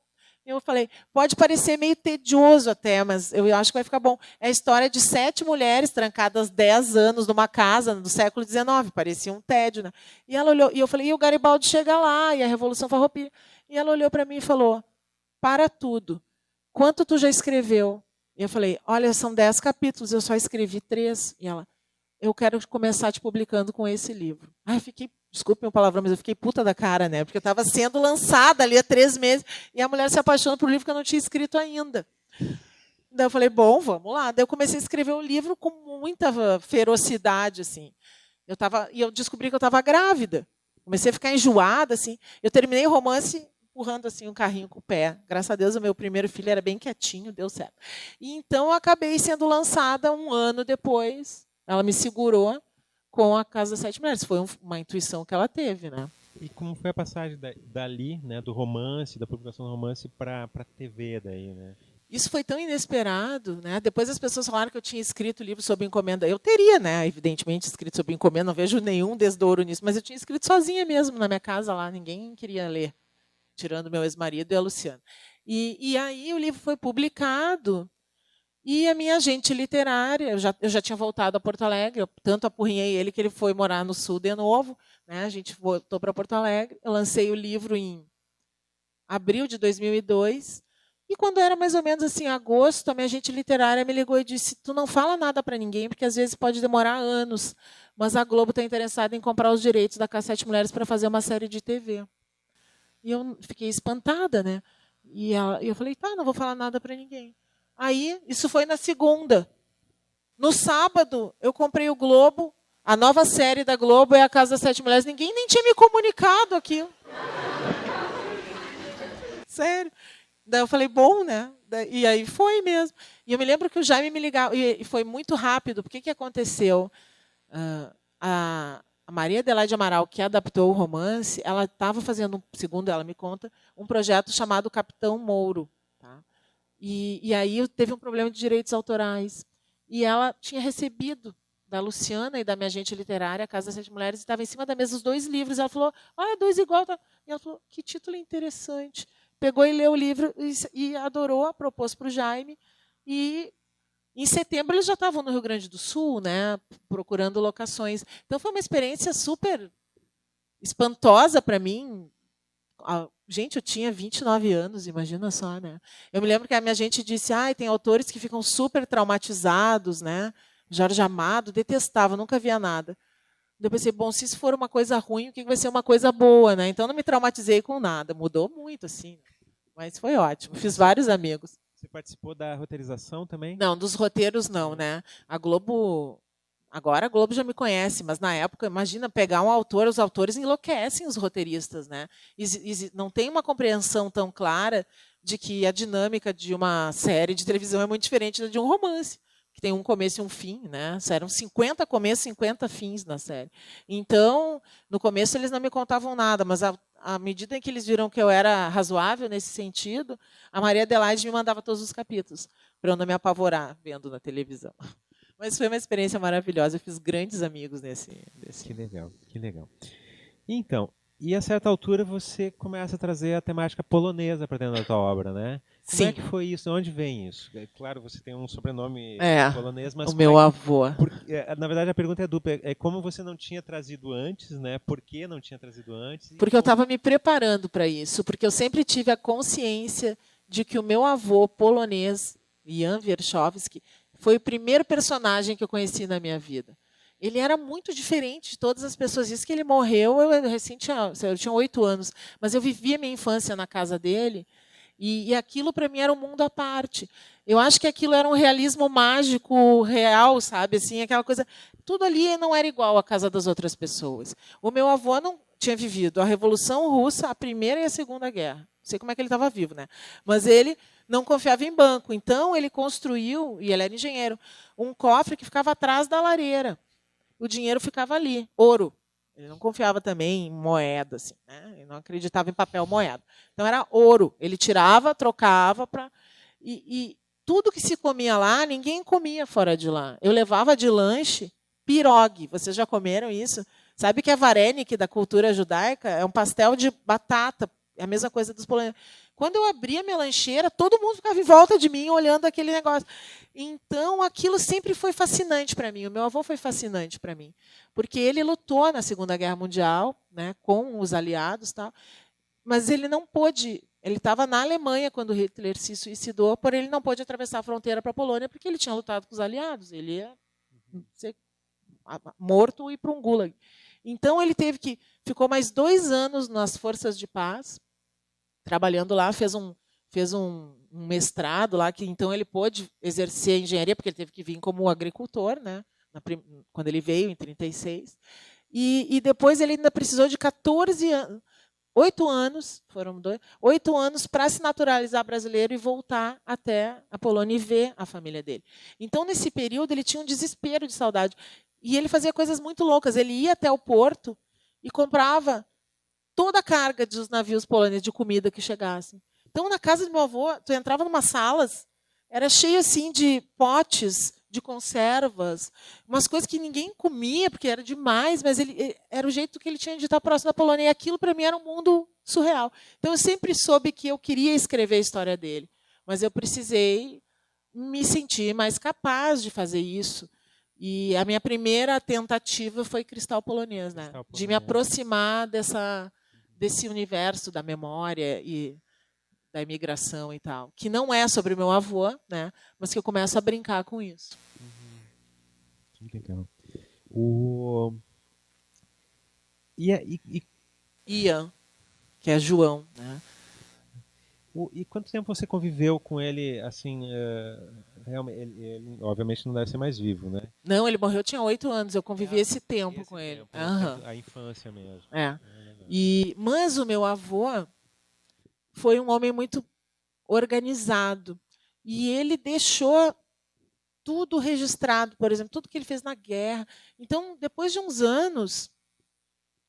Eu falei, pode parecer meio tedioso até, mas eu acho que vai ficar bom. É a história de 7 mulheres trancadas 10 anos numa casa do século XIX. Parecia um tédio, né? E ela olhou, e eu falei, e o Garibaldi chega lá, e a Revolução Farroupilha. E ela olhou para mim e falou, para tudo. Quanto tu já escreveu? E eu falei, olha, são 10 capítulos, eu só escrevi 3. E ela, eu quero começar te publicando com esse livro. Ai, fiquei, desculpe o palavrão, mas eu fiquei puta da cara, né? Porque eu estava sendo lançada ali há 3 meses e a mulher se apaixonou por um livro que eu não tinha escrito ainda. Daí eu falei, bom, vamos lá. Daí eu comecei a escrever o livro com muita ferocidade, assim. E eu descobri que eu estava grávida. Comecei a ficar enjoada, assim. Eu terminei o romance empurrando assim um carrinho com o pé. Graças a Deus, o meu primeiro filho era bem quietinho, deu certo. E então eu acabei sendo lançada 1 ano depois. Ela me segurou com a Casa das Sete Mulheres. Foi uma intuição que ela teve, né? E como foi a passagem dali, né, do romance, da publicação do romance para a TV daí, né? Isso foi tão inesperado, né? Depois as pessoas falaram que eu tinha escrito livro sob encomenda. Eu teria, né, evidentemente, escrito sob encomenda, não vejo nenhum desdouro nisso, mas eu tinha escrito sozinha mesmo na minha casa lá, ninguém queria ler, tirando meu ex-marido e a Luciana. E aí o livro foi publicado. E a minha agente literária, eu já tinha voltado a Porto Alegre, eu tanto apurrinhei ele que ele foi morar no Sul de novo, né? A gente voltou para Porto Alegre, eu lancei o livro em abril de 2002, e quando era mais ou menos assim, agosto, a minha agente literária me ligou e disse, tu não fala nada para ninguém, porque às vezes pode demorar anos, mas a Globo está interessada em comprar os direitos da Casa das Sete Mulheres para fazer uma série de TV. E eu fiquei espantada, né? E eu falei, tá, não vou falar nada para ninguém. Aí, isso foi na segunda. No sábado, eu comprei o Globo. A nova série da Globo é A Casa das Sete Mulheres. Ninguém nem tinha me comunicado aquilo. Sério. Daí eu falei, bom, né? E aí foi mesmo. E eu me lembro que o Jaime me ligava. E foi muito rápido. Porque que aconteceu? A Maria Adelaide Amaral, que adaptou o romance, ela estava fazendo, segundo ela me conta, um projeto chamado Capitão Mouro. Tá? E aí teve um problema de direitos autorais. E ela tinha recebido da Luciana e da minha agente literária, A Casa das Sete Mulheres, estava em cima da mesa os 2 livros. Ela falou, olha, 2 igual. Tá. E ela falou, que título interessante. Pegou e leu o livro e adorou, propôs para o Jaime. E em setembro eles já estavam no Rio Grande do Sul, né, procurando locações. Então foi uma experiência super espantosa para mim. Gente, eu tinha 29 anos, imagina só, né? Eu me lembro que a minha gente disse, tem autores que ficam super traumatizados, né? Jorge Amado, detestava, nunca via nada. Eu pensei, bom, se isso for uma coisa ruim, o que vai ser uma coisa boa, né? Então, não me traumatizei com nada. Mudou muito, assim. Mas foi ótimo. Fiz vários amigos. Você participou da roteirização também? Não, dos roteiros não, né? A Globo... Agora a Globo já me conhece, mas na época, imagina, pegar um autor, os autores enlouquecem os roteiristas, né? Não tem uma compreensão tão clara de que a dinâmica de uma série de televisão é muito diferente da de um romance, que tem um começo e um fim, né? Eram 50 começos, 50 fins na série. Então, no começo eles não me contavam nada, mas à medida em que eles viram que eu era razoável nesse sentido, a Maria Adelaide me mandava todos os capítulos, para eu não me apavorar vendo na televisão. Mas foi uma experiência maravilhosa. Eu fiz grandes amigos nesse. Que legal, que legal. Então, e a certa altura você começa a trazer a temática polonesa para dentro da tua obra, né? Como Sim. é que foi isso? De onde vem isso? Claro, você tem um sobrenome polonês, mas o meu avô. Na verdade, a pergunta é dupla. É como você não tinha trazido antes, né? Por que não tinha trazido antes? Porque eu estava me preparando para isso. Porque eu sempre tive a consciência de que o meu avô polonês, Jan Wierzchowski, foi o primeiro personagem que eu conheci na minha vida. Ele era muito diferente de todas as pessoas. Isso que ele morreu, eu tinha 8 anos, mas eu vivia minha infância na casa dele, e aquilo para mim era um mundo à parte. Eu acho que aquilo era um realismo mágico real, sabe? Assim, aquela coisa. Tudo ali não era igual à casa das outras pessoas. O meu avô não tinha vivido a Revolução Russa, a Primeira e a Segunda Guerra. Não sei como é que ele estava vivo, né? Mas ele não confiava em banco. Então, ele construiu, e ele era engenheiro, um cofre que ficava atrás da lareira. O dinheiro ficava ali, ouro. Ele não confiava também em moeda, assim, né? Ele não acreditava em papel moeda. Então, era ouro. Ele tirava, trocava. E tudo que se comia lá, ninguém comia fora de lá. Eu levava de lanche pirogue. Vocês já comeram isso? Sabe que a vareniki da cultura judaica é um pastel de batata. É a mesma coisa dos poloneses. Quando eu abria minha lancheira, todo mundo ficava em volta de mim, olhando aquele negócio. Então, aquilo sempre foi fascinante para mim. O meu avô foi fascinante para mim. Porque ele lutou na Segunda Guerra Mundial, né, com os aliados, tal, mas ele não pôde. Ele estava na Alemanha quando Hitler se suicidou, porém ele não pôde atravessar a fronteira para a Polônia porque ele tinha lutado com os aliados. Ele ia ser morto e ir para um gulag. Então, ele ficou mais 2 anos nas forças de paz, trabalhando lá, fez um mestrado lá, que então ele pôde exercer engenharia, porque ele teve que vir como agricultor, né, quando ele veio, em 1936. E depois ele ainda precisou de 14 anos, 8 anos, foram 8 anos para se naturalizar brasileiro e voltar até a Polônia e ver a família dele. Então, nesse período, ele tinha um desespero de saudade. E ele fazia coisas muito loucas. Ele ia até o porto e comprava toda a carga dos navios poloneses de comida que chegassem. Então, na casa do meu avô, tu entrava numa salas, era cheio assim de potes de conservas, umas coisas que ninguém comia, porque era demais, mas era o jeito que ele tinha de estar próximo da Polônia. E aquilo, para mim, era um mundo surreal. Então, eu sempre soube que eu queria escrever a história dele, mas eu precisei me sentir mais capaz de fazer isso. E a minha primeira tentativa foi Cristal Polonês, né? De me aproximar desse universo da memória e da imigração e tal, que não é sobre o meu avô, né? Mas que eu começo a brincar com isso. Que legal. Ian, que é João, né? E quanto tempo você conviveu com ele, assim, realmente, ele obviamente não deve ser mais vivo, né? Não, ele morreu, eu tinha 8 anos, eu convivi esse tempo com ele. A infância mesmo. Mas o meu avô foi um homem muito organizado. E ele deixou tudo registrado, por exemplo, tudo que ele fez na guerra. Então, depois de uns anos,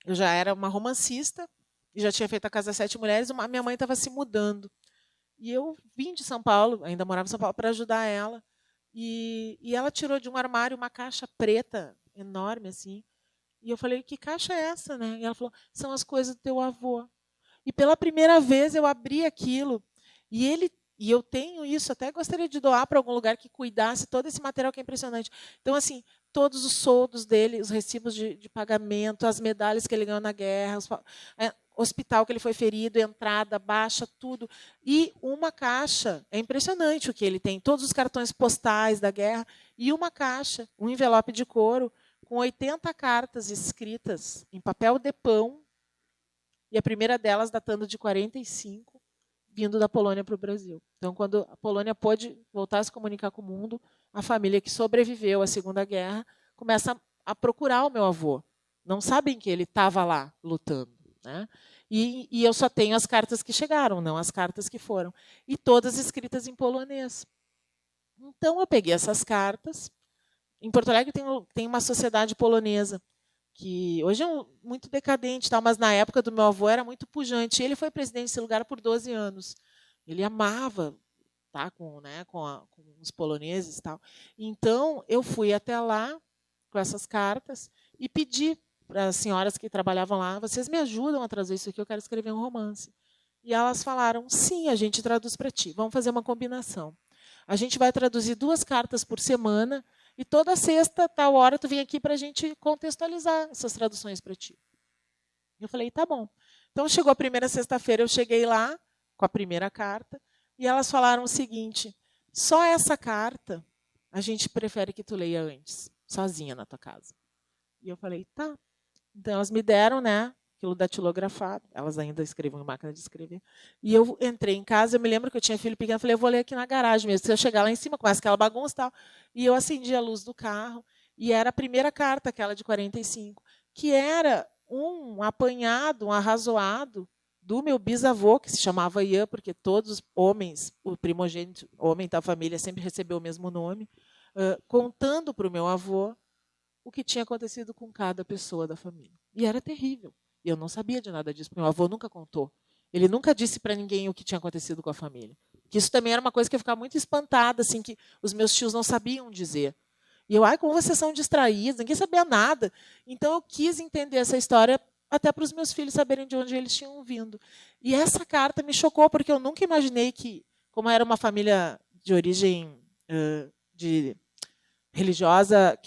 eu já era uma romancista, e já tinha feito A Casa das Sete Mulheres, minha mãe estava se mudando. E eu vim de São Paulo, ainda morava em São Paulo, para ajudar ela. E ela tirou de um armário uma caixa preta, enorme assim. E eu falei, que caixa é essa, né? E ela falou, são as coisas do teu avô. E pela primeira vez eu abri aquilo. E eu tenho isso, até gostaria de doar para algum lugar que cuidasse todo esse material que é impressionante. Então, assim, todos os soldos dele, os recibos de pagamento, as medalhas que ele ganhou na guerra, hospital que ele foi ferido, entrada, baixa, tudo. E uma caixa, é impressionante o que ele tem, todos os cartões postais da guerra, e uma caixa, um envelope de couro, com 80 cartas escritas em papel de pão, e a primeira delas datando de 45, vindo da Polônia para o Brasil. Então, quando a Polônia pôde voltar a se comunicar com o mundo, a família que sobreviveu à Segunda Guerra começa a procurar o meu avô. Não sabem que ele estava lá lutando, né? E eu só tenho as cartas que chegaram, não as cartas que foram. E todas escritas em polonês. Então, eu peguei essas cartas. Em Porto Alegre tem uma sociedade polonesa, que hoje é muito decadente, mas na época do meu avô era muito pujante. Ele foi presidente desse lugar por 12 anos. Ele amava estar com os poloneses e tal. Então, eu fui até lá com essas cartas e pedi para as senhoras que trabalhavam lá: vocês me ajudam a trazer isso aqui, eu quero escrever um romance. E elas falaram: sim, a gente traduz para ti. Vamos fazer uma combinação. A gente vai traduzir 2 cartas por semana e toda sexta, tal hora, tu vem aqui para a gente contextualizar essas traduções para ti. Eu falei: tá bom. Então, chegou a primeira sexta-feira, eu cheguei lá com a primeira carta e elas falaram o seguinte: só essa carta a gente prefere que tu leia antes, sozinha na tua casa. E eu falei: tá. Então, elas me deram, né, aquilo datilografado. Elas ainda escrevam em máquina de escrever. E eu entrei em casa, eu me lembro que eu tinha filho pequeno, eu falei: eu vou ler aqui na garagem mesmo. Se eu chegar lá em cima, começa aquela bagunça e tal. E eu acendi a luz do carro, e era a primeira carta, aquela de 45, que era um apanhado, um arrazoado do meu bisavô, que se chamava Ian, porque todos os homens, o primogênito, homem da família, sempre recebeu o mesmo nome, contando para o meu avô o que tinha acontecido com cada pessoa da família. E era terrível. E eu não sabia de nada disso, porque meu avô nunca contou. Ele nunca disse para ninguém o que tinha acontecido com a família. Que isso também era uma coisa que eu ficava muito espantada, assim, que os meus tios não sabiam dizer. E eu: ai, como vocês são distraídos, ninguém sabia nada. Então, eu quis entender essa história até para os meus filhos saberem de onde eles tinham vindo. E essa carta me chocou, porque eu nunca imaginei que, como era uma família de origem religiosa,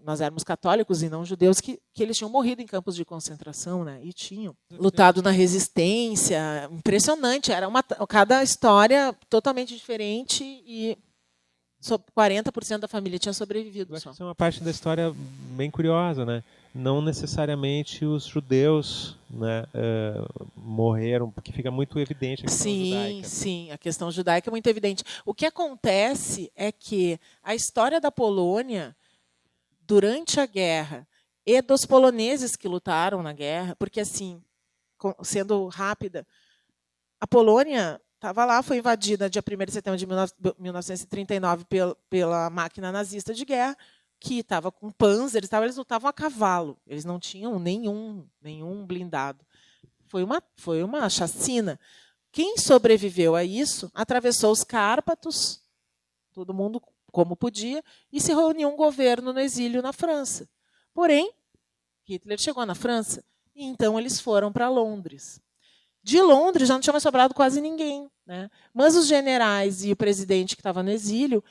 nós éramos católicos e não judeus, que eles tinham morrido em campos de concentração, né? E tinham lutado na resistência. Impressionante, cada história totalmente diferente, e 40% da família tinha sobrevivido. Acho que isso é uma parte da história bem curiosa, né? Não necessariamente os judeus, né, morreram, porque fica muito evidente a questão judaica. Sim, a questão judaica é muito evidente. O que acontece é que a história da Polônia, durante a guerra, e dos poloneses que lutaram na guerra, porque, assim, sendo rápida, a Polônia estava lá, foi invadida dia 1º de setembro de 1939 pela máquina nazista de guerra, que estava com Panzer, eles lutavam a cavalo, eles não tinham nenhum blindado. Foi uma chacina. Quem sobreviveu a isso atravessou os Cárpatos, todo mundo como podia, e se reuniu um governo no exílio na França. Porém, Hitler chegou na França, e então eles foram para Londres. De Londres já não tinha mais sobrado quase ninguém, né? Mas os generais e o presidente que estava no exílio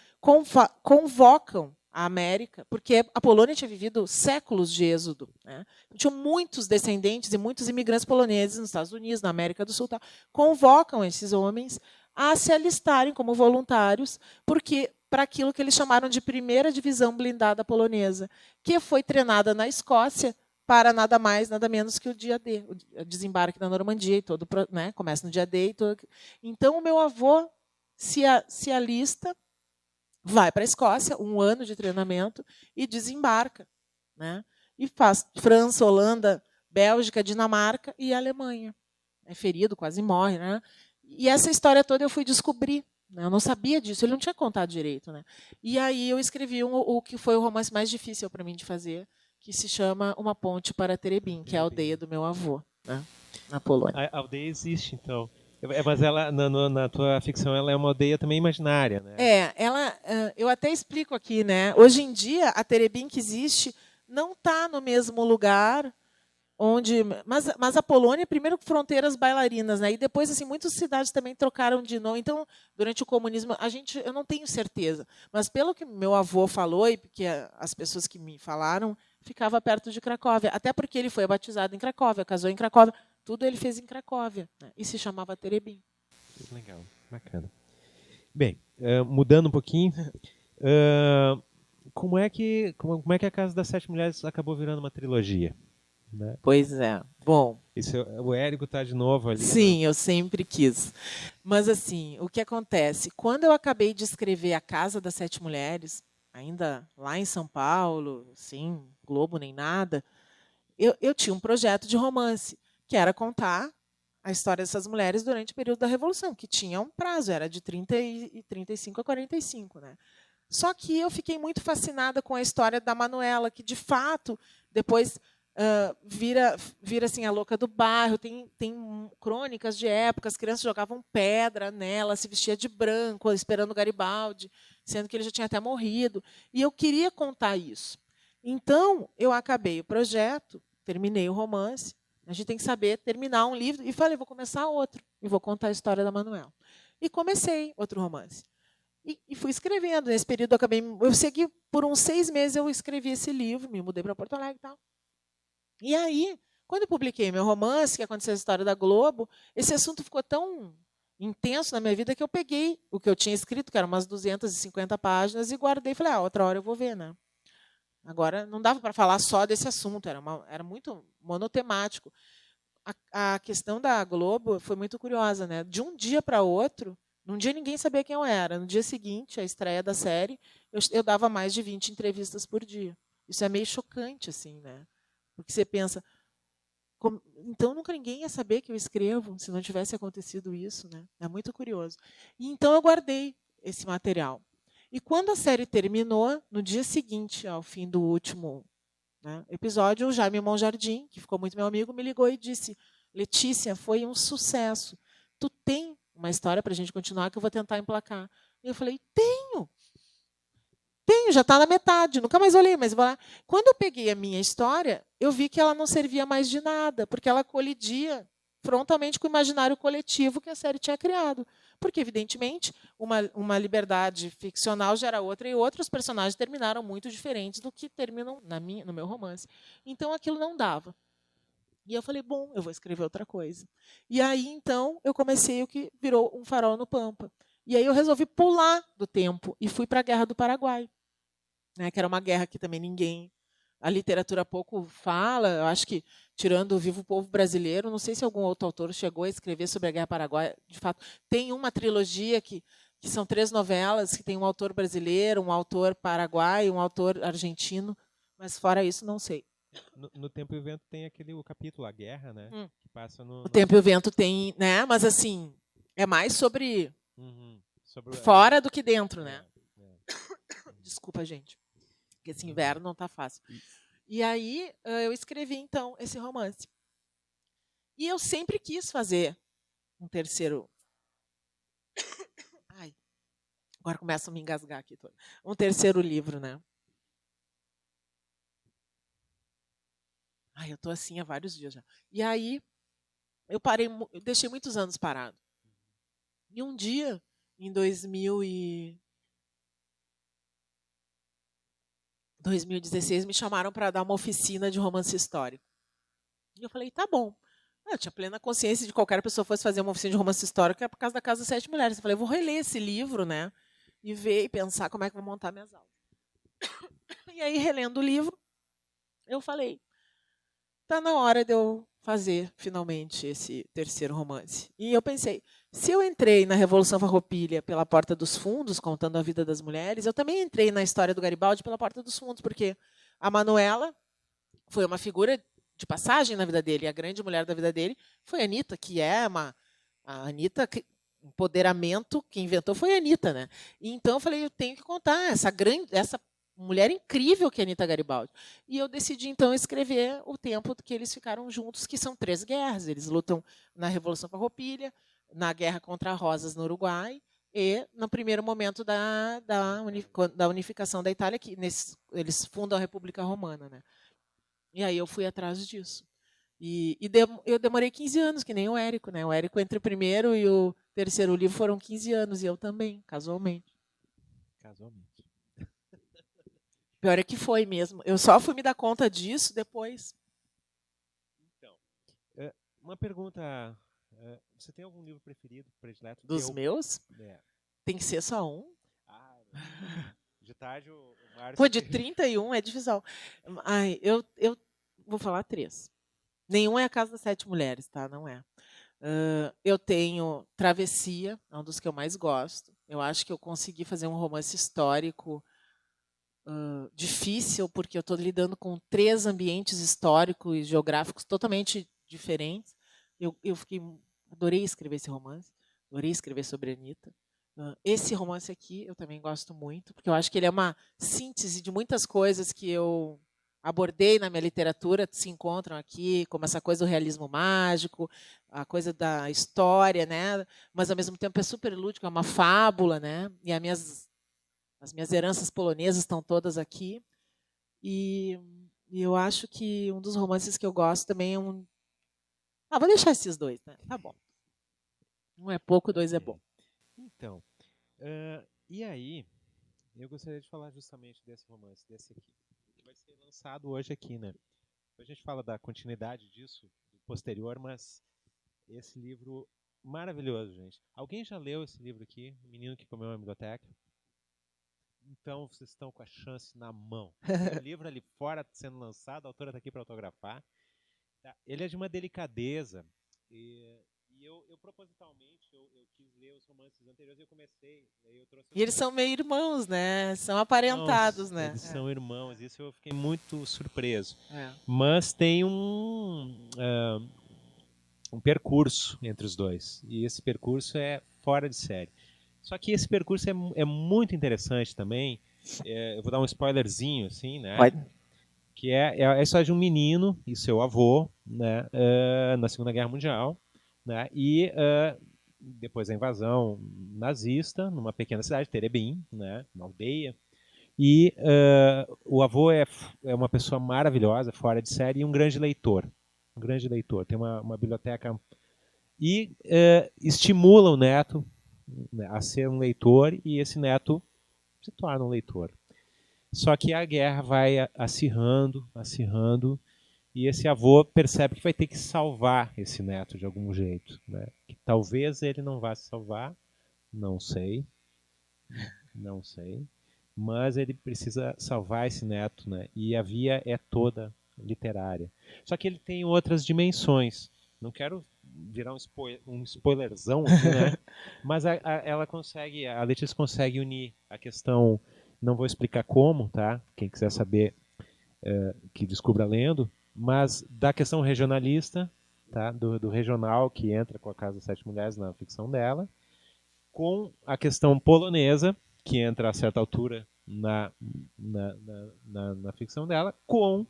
convocam a América, porque a Polônia tinha vivido séculos de êxodo, né? Tinham muitos descendentes e muitos imigrantes poloneses nos Estados Unidos, na América do Sul. Convocam esses homens a se alistarem como voluntários, porque para aquilo que eles chamaram de primeira divisão blindada polonesa, que foi treinada na Escócia para nada mais, nada menos que o dia D, o desembarque da Normandia, e todo, né, começa no dia D. Então, o meu avô se alista, vai para a Escócia, 1 ano de treinamento, e desembarca, né? E faz França, Holanda, Bélgica, Dinamarca e Alemanha. É ferido, quase morre, né? E essa história toda eu fui descobrir, né? Eu não sabia disso, ele não tinha contado direito, né? E aí eu escrevi o que foi o romance mais difícil para mim de fazer, que se chama Uma Ponte para Terebim, que é a aldeia do meu avô, né? Na Polônia. A aldeia existe, então. Mas ela, na tua ficção, ela é uma aldeia também imaginária, né? Eu até explico aqui, né? Hoje em dia, a Terebim que existe não está no mesmo lugar mas a Polônia, primeiro fronteiras bailarinas, né? E depois assim muitas cidades também trocaram de nome. Então, durante o comunismo, eu não tenho certeza, mas pelo que meu avô falou e porque as pessoas que me falaram, ficava perto de Cracóvia, até porque ele foi batizado em Cracóvia, casou em Cracóvia, tudo ele fez em Cracóvia, né? E se chamava Terebim. Legal, bacana. Bem, mudando um pouquinho, como é que a Casa das Sete Mulheres acabou virando uma trilogia? Né? Pois é. Bom, o Érico está de novo ali. Sim, eu sempre quis. Mas assim, o que acontece? Quando eu acabei de escrever A Casa das Sete Mulheres, ainda lá em São Paulo, sim, Globo nem nada, eu tinha um projeto de romance, que era contar a história dessas mulheres durante o período da Revolução, que tinha um prazo, era de 35 a 45. Né? Só que eu fiquei muito fascinada com a história da Manuela, que, de fato, depois vira assim, a louca do bairro. Tem crônicas de época, as crianças jogavam pedra nela, se vestia de branco, esperando Garibaldi, sendo que ele já tinha até morrido. E eu queria contar isso. Então, eu acabei o projeto, terminei o romance. A gente tem que saber terminar um livro. E falei, vou começar outro. E vou contar a história da Manuela. E comecei outro romance. E fui escrevendo. Nesse período, eu segui por uns 6 meses, eu escrevi esse livro, me mudei para Porto Alegre e tal. E aí, quando eu publiquei meu romance, que aconteceu a história da Globo, esse assunto ficou tão intenso na minha vida que eu peguei o que eu tinha escrito, que eram umas 250 páginas, e guardei. Falei, outra hora eu vou ver, né? Agora, não dava para falar só desse assunto, era muito monotemático. A questão da Globo foi muito curiosa, né? De um dia para outro, num dia ninguém sabia quem eu era. No dia seguinte, a estreia da série, eu dava mais de 20 entrevistas por dia. Isso é meio chocante, assim, né? Porque você pensa, então nunca ninguém ia saber que eu escrevo se não tivesse acontecido isso, né? É muito curioso. E então eu guardei esse material. E quando a série terminou, no dia seguinte, ao fim do último, né, episódio, o Jaime Monjardim, que ficou muito meu amigo, me ligou e disse: Letícia, foi um sucesso. Tu tem uma história para a gente continuar que eu vou tentar emplacar. E eu falei, tenho, já está na metade, nunca mais olhei, mas vou lá. Quando eu peguei a minha história, eu vi que ela não servia mais de nada, porque ela colidia frontalmente com o imaginário coletivo que a série tinha criado. Porque, evidentemente, uma liberdade ficcional gera outra, e outros personagens terminaram muito diferentes do que terminam no meu romance. Então, aquilo não dava. E eu falei, bom, eu vou escrever outra coisa. E aí, então, eu comecei o que virou Um Farol no Pampa. E aí eu resolvi pular do tempo e fui para a Guerra do Paraguai, né, que era uma guerra que também a literatura pouco fala. Eu acho que, tirando o Vivo Povo Brasileiro, não sei se algum outro autor chegou a escrever sobre a Guerra Paraguai. De fato, tem uma trilogia que são 3 novelas, que tem um autor brasileiro, um autor paraguaio, um autor argentino, mas fora isso, não sei. No Tempo e o Vento tem o capítulo, A Guerra, né? Que passa O Tempo e o Vento tem, né? Mas assim, é mais sobre fora do que dentro, né? Desculpa, gente. Porque esse inverno não está fácil. E aí eu escrevi, então, esse romance. E eu sempre quis fazer um terceiro... Ai, agora começa a me engasgar aqui. Um terceiro livro, né? Ai, eu estou assim há vários dias já. E aí eu deixei muitos anos parado. E um dia, em 2016, me chamaram para dar uma oficina de romance histórico. E eu falei, tá bom. Eu tinha plena consciência de que qualquer pessoa fosse fazer uma oficina de romance histórico, é por causa da Casa das Sete Mulheres. Eu falei, eu vou reler esse livro, né? E ver e pensar como é que vou montar minhas aulas. E aí, relendo o livro, eu falei, tá na hora de eu fazer, finalmente, esse terceiro romance. E eu pensei, se eu entrei na Revolução Farroupilha pela porta dos fundos, contando a vida das mulheres, eu também entrei na história do Garibaldi pela porta dos fundos, porque a Manuela foi uma figura de passagem na vida dele, e a grande mulher da vida dele foi a Anitta, que é a Anitta, empoderamento, que inventou foi a Anitta, né? E então eu falei, eu tenho que contar essa mulher incrível que é a Anitta Garibaldi. E eu decidi, então, escrever o tempo que eles ficaram juntos, que são 3 guerras. Eles lutam na Revolução Farroupilha, na guerra contra Rosas, no Uruguai, e no primeiro momento da unificação da Itália, que eles fundam a República Romana, né? E aí eu fui atrás disso. Eu demorei 15 anos, que nem o Érico, né? O Érico, entre o primeiro e o terceiro livro, foram 15 anos, e eu também, casualmente. Casualmente. Pior é que foi mesmo. Eu só fui me dar conta disso depois. Então, uma pergunta. Você tem algum livro preferido, predileto? Dos meus, É. tem que ser só um. De tarde, o Márcio... Pô, de 31 é difícil. Ai, eu vou falar 3. Nenhum é A Casa das Sete Mulheres, tá? Não é. Eu tenho Travessia, é um dos que eu mais gosto. Eu acho que eu consegui fazer um romance histórico difícil, porque eu estou lidando com 3 ambientes históricos e geográficos totalmente diferentes. Adorei escrever esse romance, adorei escrever sobre a Anitta. Esse romance aqui eu também gosto muito, porque eu acho que ele é uma síntese de muitas coisas que eu abordei na minha literatura, se encontram aqui, como essa coisa do realismo mágico, a coisa da história, né? Mas ao mesmo tempo é super lúdico, é uma fábula, né? E as minhas heranças polonesas estão todas aqui. E eu acho que um dos romances que eu gosto também é um... vou deixar esses 2, né? Tá bom. Um é pouco, 2 é bom. Então, e aí, eu gostaria de falar justamente desse romance, desse aqui, que vai ser lançado hoje aqui, né? A gente fala da continuidade disso, do posterior, mas esse livro maravilhoso, gente. Alguém já leu esse livro aqui, O Menino que Comeu na Biblioteca? Então, vocês estão com a chance na mão. Tem um livro ali fora sendo lançado, a autora está aqui para autografar. Tá? Ele é de uma delicadeza, e eu propositalmente, eu quis ler os romances anteriores e eu comecei, eu trouxe... E eles são meio irmãos, né? São aparentados, né? Eles são irmãos, isso eu fiquei muito surpreso. É. Mas tem um percurso entre os dois, e esse percurso é fora de série. Só que esse percurso é muito interessante também. Eu vou dar um spoilerzinho, assim, né? Pode. Que é a história de um menino e seu avô, né, na Segunda Guerra Mundial, né, e depois da invasão nazista, numa pequena cidade, Terebin, né, uma aldeia, e o avô é uma pessoa maravilhosa, fora de série, e um grande leitor, tem uma biblioteca, e estimula o neto, né, a ser um leitor, e esse neto se torna um leitor. Só que a guerra vai acirrando, e esse avô percebe que vai ter que salvar esse neto de algum jeito, né? Que talvez ele não vá se salvar, não sei, mas ele precisa salvar esse neto, né? E a via é toda literária. Só que ele tem outras dimensões. Não quero virar um spoilerzão aqui, né? Mas a Letícia consegue unir a questão, não vou explicar como, tá? Quem quiser saber, que descubra lendo, mas da questão regionalista, tá? Do regional que entra com a Casa das Sete Mulheres na ficção dela, com a questão polonesa, que entra a certa altura na ficção dela, com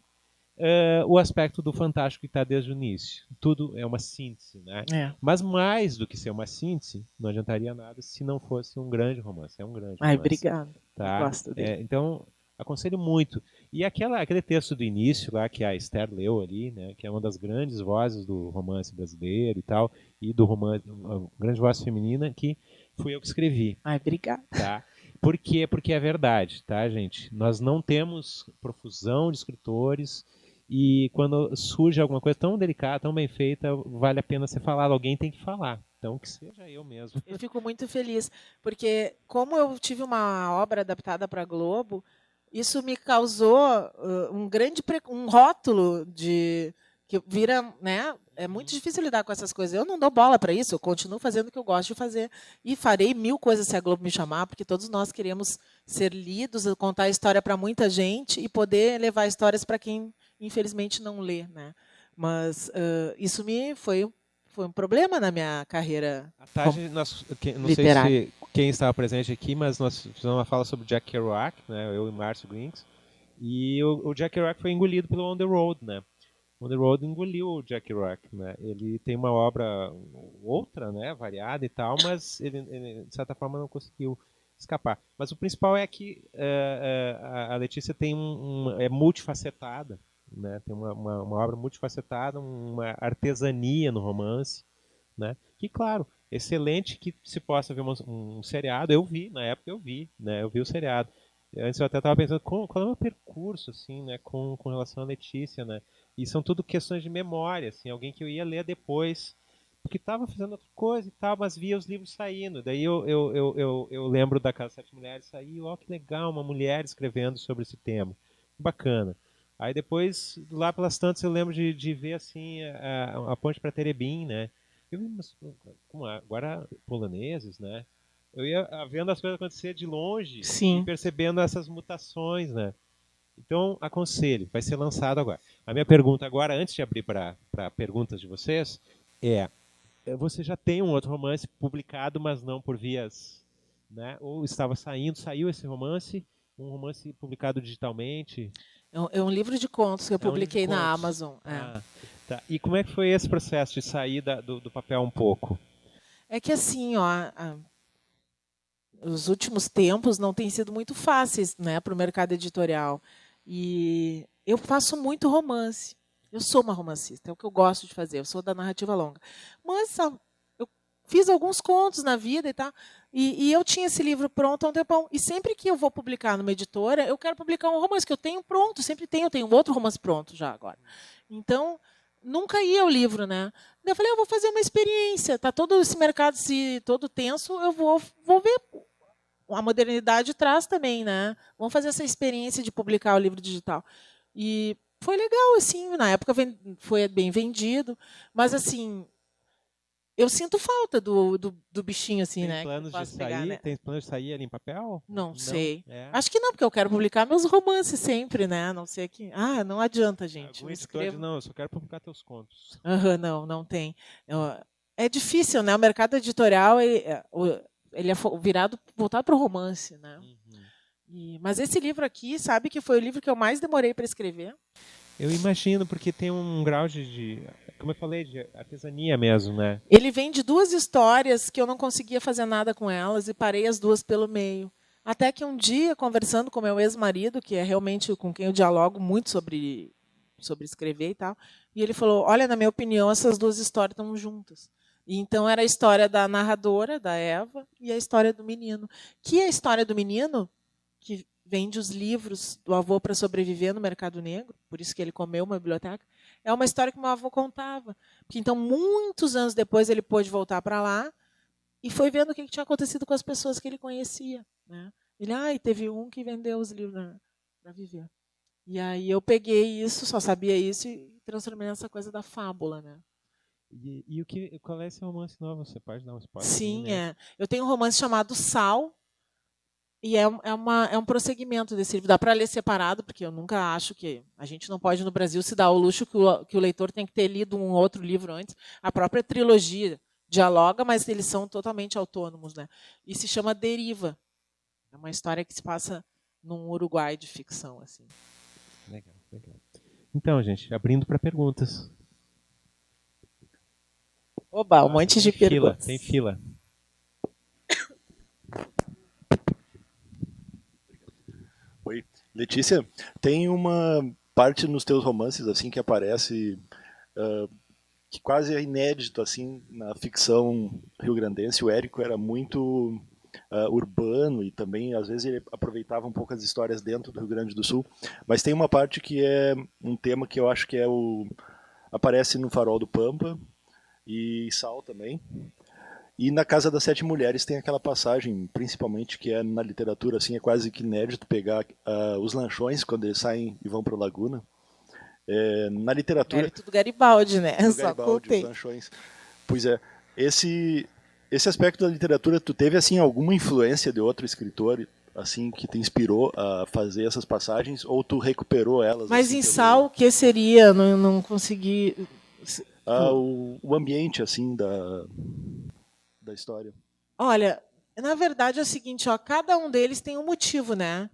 o aspecto do fantástico que está desde o início. Tudo é uma síntese, né? Mas mais do que ser uma síntese, não adiantaria nada se não fosse um grande romance. É um grande romance. Obrigado. Tá? Eu gosto dele. Então, aconselho muito. E aquele texto do início lá que a Esther leu ali, né, que é uma das grandes vozes do romance brasileiro e tal, e do romance, uma grande voz feminina, que fui eu que escrevi. Obrigado. Tá? Por quê? Porque é verdade, tá, gente? Nós não temos profusão de escritores, e quando surge alguma coisa tão delicada, tão bem feita, vale a pena ser falado. Alguém tem que falar. Então, que seja eu mesmo. Eu fico muito feliz, porque como eu tive uma obra adaptada para a Globo, isso me causou um rótulo de que vira, né? É muito difícil lidar com essas coisas. Eu não dou bola para isso, eu continuo fazendo o que eu gosto de fazer e farei 1000 coisas se a Globo me chamar, porque todos nós queremos ser lidos, contar a história para muita gente e poder levar histórias para quem infelizmente não lê, né? Mas isso foi um problema na minha carreira Não literária. sei se quem estava presente aqui, mas nós fizemos uma fala sobre Jack Kerouac, né? Eu e Márcio Grings, e o Jack Kerouac foi engolido pelo On the Road, né? On the Road engoliu o Jack Kerouac, né? Ele tem uma obra outra, né? Variada e tal, mas ele de certa forma não conseguiu escapar. Mas o principal é que a Letícia tem é multifacetada, né? Tem uma obra multifacetada, uma artesania no romance, né? Que, claro, excelente que se possa ver um seriado. Eu vi, na época eu vi, né? Eu vi o seriado. Antes eu até estava pensando qual é o meu percurso, assim, né? Com relação a Letícia, né? E são tudo questões de memória, assim, alguém que eu ia ler depois, porque estava fazendo outra coisa e tal, mas via os livros saindo. Daí eu lembro da Casa das Sete Mulheres, saiu, ó, que legal, uma mulher escrevendo sobre esse tema. Bacana. Aí depois, lá pelas tantas, eu lembro de ver, assim, a Ponte para Terebim, né? Eu vi, mas, como agora poloneses, né? Eu ia vendo as coisas acontecer de longe e Sim. percebendo essas mutações, né? Então, aconselho, vai ser lançado agora. A minha pergunta agora, antes de abrir para perguntas de vocês, você já tem um outro romance publicado, mas não por vias, né? Ou estava saiu esse romance, um romance publicado digitalmente? É um livro de contos que eu É um livro de publiquei na contos. Amazon. Ah, tá. E como é que foi esse processo de sair do papel um pouco? É que assim, ó, os últimos tempos não têm sido muito fáceis, né, para o mercado editorial. E eu faço muito romance. Eu sou uma romancista, é o que eu gosto de fazer. Eu sou da narrativa longa. Mas eu fiz alguns contos na vida e tal. E eu tinha esse livro pronto há um tempão. E sempre que eu vou publicar numa editora, eu quero publicar um romance que eu tenho pronto. Sempre tenho. Eu tenho outro romance pronto já agora. Então, nunca ia o livro, né? Daí eu falei, eu vou fazer uma experiência. Tá todo esse mercado todo tenso, eu vou ver. A modernidade traz também, né? Vamos fazer essa experiência de publicar o livro digital. E foi legal, assim, na época foi bem vendido, mas assim, eu sinto falta do bichinho, assim, Tem né? Que eu planos de posso pegar, sair? né? Tem planos de sair ali em papel? Não Não? sei. É. Acho que não, porque eu quero publicar meus romances sempre, né? A não ser que. Ah, não adianta, gente. Algum Eu editor diz, escrevo. não, eu só quero publicar teus contos. Aham, não tem. É difícil, né? O mercado editorial ele é voltado para o romance, né? Mas esse livro aqui, sabe que foi o livro que eu mais demorei para escrever? Eu imagino, porque tem um grau como eu falei, de artesania mesmo, né? Ele vem de duas histórias que eu não conseguia fazer nada com elas e parei as duas pelo meio. Até que um dia, conversando com meu ex-marido, que é realmente com quem eu dialogo muito sobre escrever e tal, e ele falou, olha, na minha opinião, essas duas histórias estão juntas. E então era a história da narradora, da Eva, e a história do menino. Que a história do menino, que vende os livros do avô para sobreviver no mercado negro, por isso que ele comeu uma biblioteca, é uma história que meu avô contava. Porque então, muitos anos depois, ele pôde voltar para lá e foi vendo o que tinha acontecido com as pessoas que ele conhecia. Né? Ele, teve um que vendeu os livros para viver. E aí eu peguei isso, só sabia isso, e transformei nessa coisa da fábula. Né? Qual é esse romance novo? Você pode dar um spoiler? Sim, né? Eu tenho um romance chamado Sal, e é um prosseguimento desse livro. Dá para ler separado, porque eu nunca acho que a gente não pode, no Brasil, se dar o luxo que o leitor tem que ter lido um outro livro antes. A própria trilogia dialoga, mas eles são totalmente autônomos. Né? E se chama Deriva. É uma história que se passa num Uruguai de ficção. Assim. Legal. Então, gente, abrindo para perguntas. Oba, um monte de perguntas. Tem fila. Oi, Letícia, tem uma parte nos teus romances assim que aparece que quase é inédito assim na ficção rio-grandense. O Érico era muito urbano e também às vezes ele aproveitava um pouco as histórias dentro do Rio Grande do Sul. Mas tem uma parte que é um tema que eu acho que aparece no Farol do Pampa e Sal também. E na Casa das Sete Mulheres tem aquela passagem, principalmente, que é na literatura, assim, é quase que inédito pegar os lanchões quando eles saem e vão para o Laguna. Na literatura... Mérito do Garibaldi, né? Do Só Garibaldi, os lanchões. Pois é. Esse aspecto da literatura, tu teve, assim, alguma influência de outro escritor, assim, que te inspirou a fazer essas passagens, ou tu recuperou elas? Mas assim, em Sal, o que seria? Não consegui... o ambiente, assim, da história. Olha, na verdade é o seguinte, cada um deles tem um motivo, né?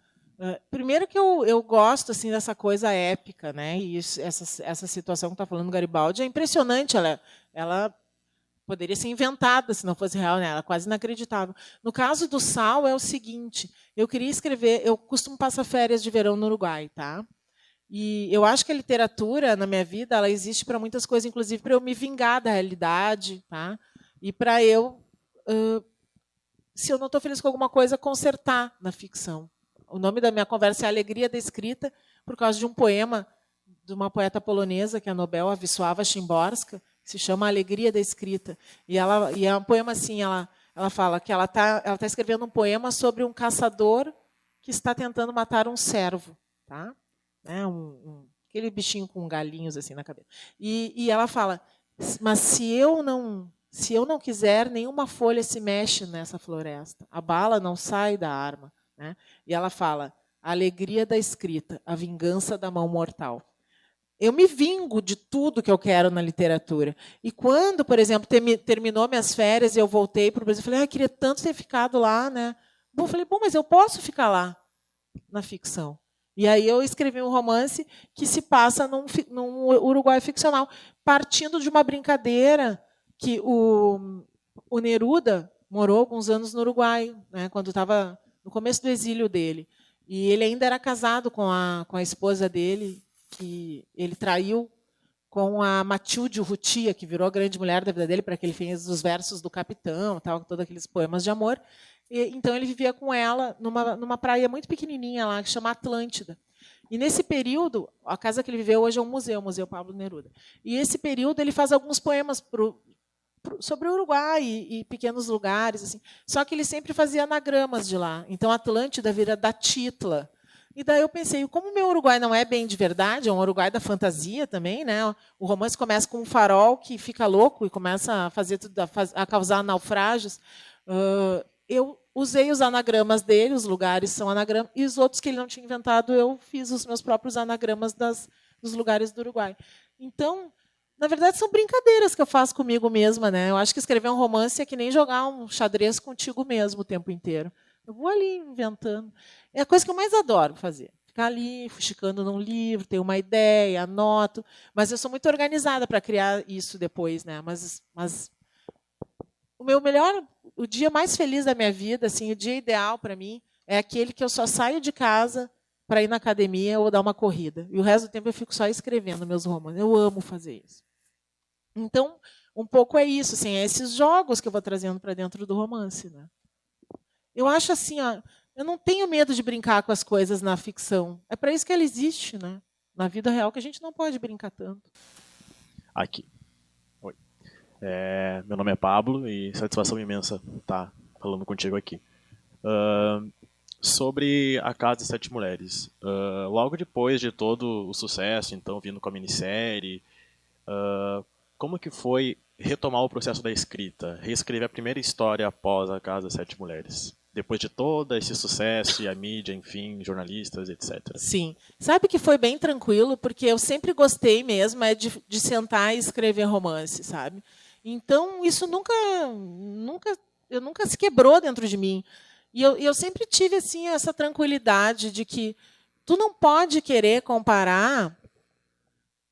Primeiro que eu gosto assim dessa coisa épica, né? E essa situação que está falando Garibaldi é impressionante. Ela poderia ser inventada se não fosse real, né? Ela é quase inacreditável. No caso do Sal é o seguinte: eu queria escrever. Eu costumo passar férias de verão no Uruguai, tá? E eu acho que a literatura, na minha vida, ela existe para muitas coisas, inclusive para eu me vingar da realidade, tá? E para eu, se eu não estou feliz com alguma coisa, consertar na ficção. O nome da minha conversa é Alegria da Escrita, por causa de um poema de uma poeta polonesa, que é a Nobel, a Wisława Szymborska, que se chama Alegria da Escrita. E é um poema assim, ela fala que ela tá escrevendo um poema sobre um caçador que está tentando matar um cervo, tá? Aquele bichinho com galinhos assim na cabeça. E ela fala, mas se eu não quiser, nenhuma folha se mexe nessa floresta. A bala não sai da arma, né? E ela fala, a alegria da escrita, a vingança da mão mortal. Eu me vingo de tudo que eu quero na literatura. E quando, por exemplo, terminou minhas férias e eu voltei para o Brasil, eu falei, queria tanto ter ficado lá, né? Eu falei, mas eu posso ficar lá na ficção. E aí eu escrevi um romance que se passa num Uruguai ficcional, partindo de uma brincadeira que o Neruda morou alguns anos no Uruguai, né, quando estava no começo do exílio dele. E ele ainda era casado com a esposa dele, que ele traiu com a Matilde Urrutia, que virou a grande mulher da vida dele, para que ele fez os versos do Capitão, todos aqueles poemas de amor. Então ele vivia com ela numa praia muito pequenininha lá, que chama Atlântida. E nesse período, a casa que ele viveu hoje é um museu, o Museu Pablo Neruda. E esse período ele faz alguns poemas sobre o Uruguai e pequenos lugares, assim. Só que ele sempre fazia anagramas de lá. Então Atlântida vira da Titla. E daí eu pensei, como o meu Uruguai não é bem de verdade, é um Uruguai da fantasia também, né? O romance começa com um farol que fica louco e começa a fazer tudo, a causar naufrágios. Eu usei os anagramas dele, os lugares são anagramas, e os outros que ele não tinha inventado, eu fiz os meus próprios anagramas dos lugares do Uruguai. Então, na verdade, são brincadeiras que eu faço comigo mesma, né? Eu acho que escrever um romance é que nem jogar um xadrez contigo mesmo o tempo inteiro. Eu vou ali inventando. É a coisa que eu mais adoro fazer. Ficar ali, fuxicando num livro, ter uma ideia, anoto. Mas eu sou muito organizada para criar isso depois, né? Mas o dia mais feliz da minha vida, assim, o dia ideal para mim, é aquele que eu só saio de casa para ir na academia ou dar uma corrida. E o resto do tempo eu fico só escrevendo meus romances. Eu amo fazer isso. Então, um pouco é isso, assim, é esses jogos que eu vou trazendo para dentro do romance, né? Eu acho assim, eu não tenho medo de brincar com as coisas na ficção. É para isso que ela existe, né? Na vida real que a gente não pode brincar tanto. Aqui. Oi. Meu nome é Pablo e satisfação imensa estar falando contigo aqui. Sobre A Casa das Sete Mulheres. Logo depois de todo o sucesso, então, vindo com a minissérie, como que foi retomar o processo da escrita? Reescrever a primeira história após A Casa das Sete Mulheres? Depois de todo esse sucesso e a mídia, enfim, jornalistas, etc. Sim. Sabe que foi bem tranquilo, porque eu sempre gostei mesmo de sentar e escrever romance, sabe? Então, isso nunca se quebrou dentro de mim. E eu sempre tive assim essa tranquilidade de que tu não pode querer comparar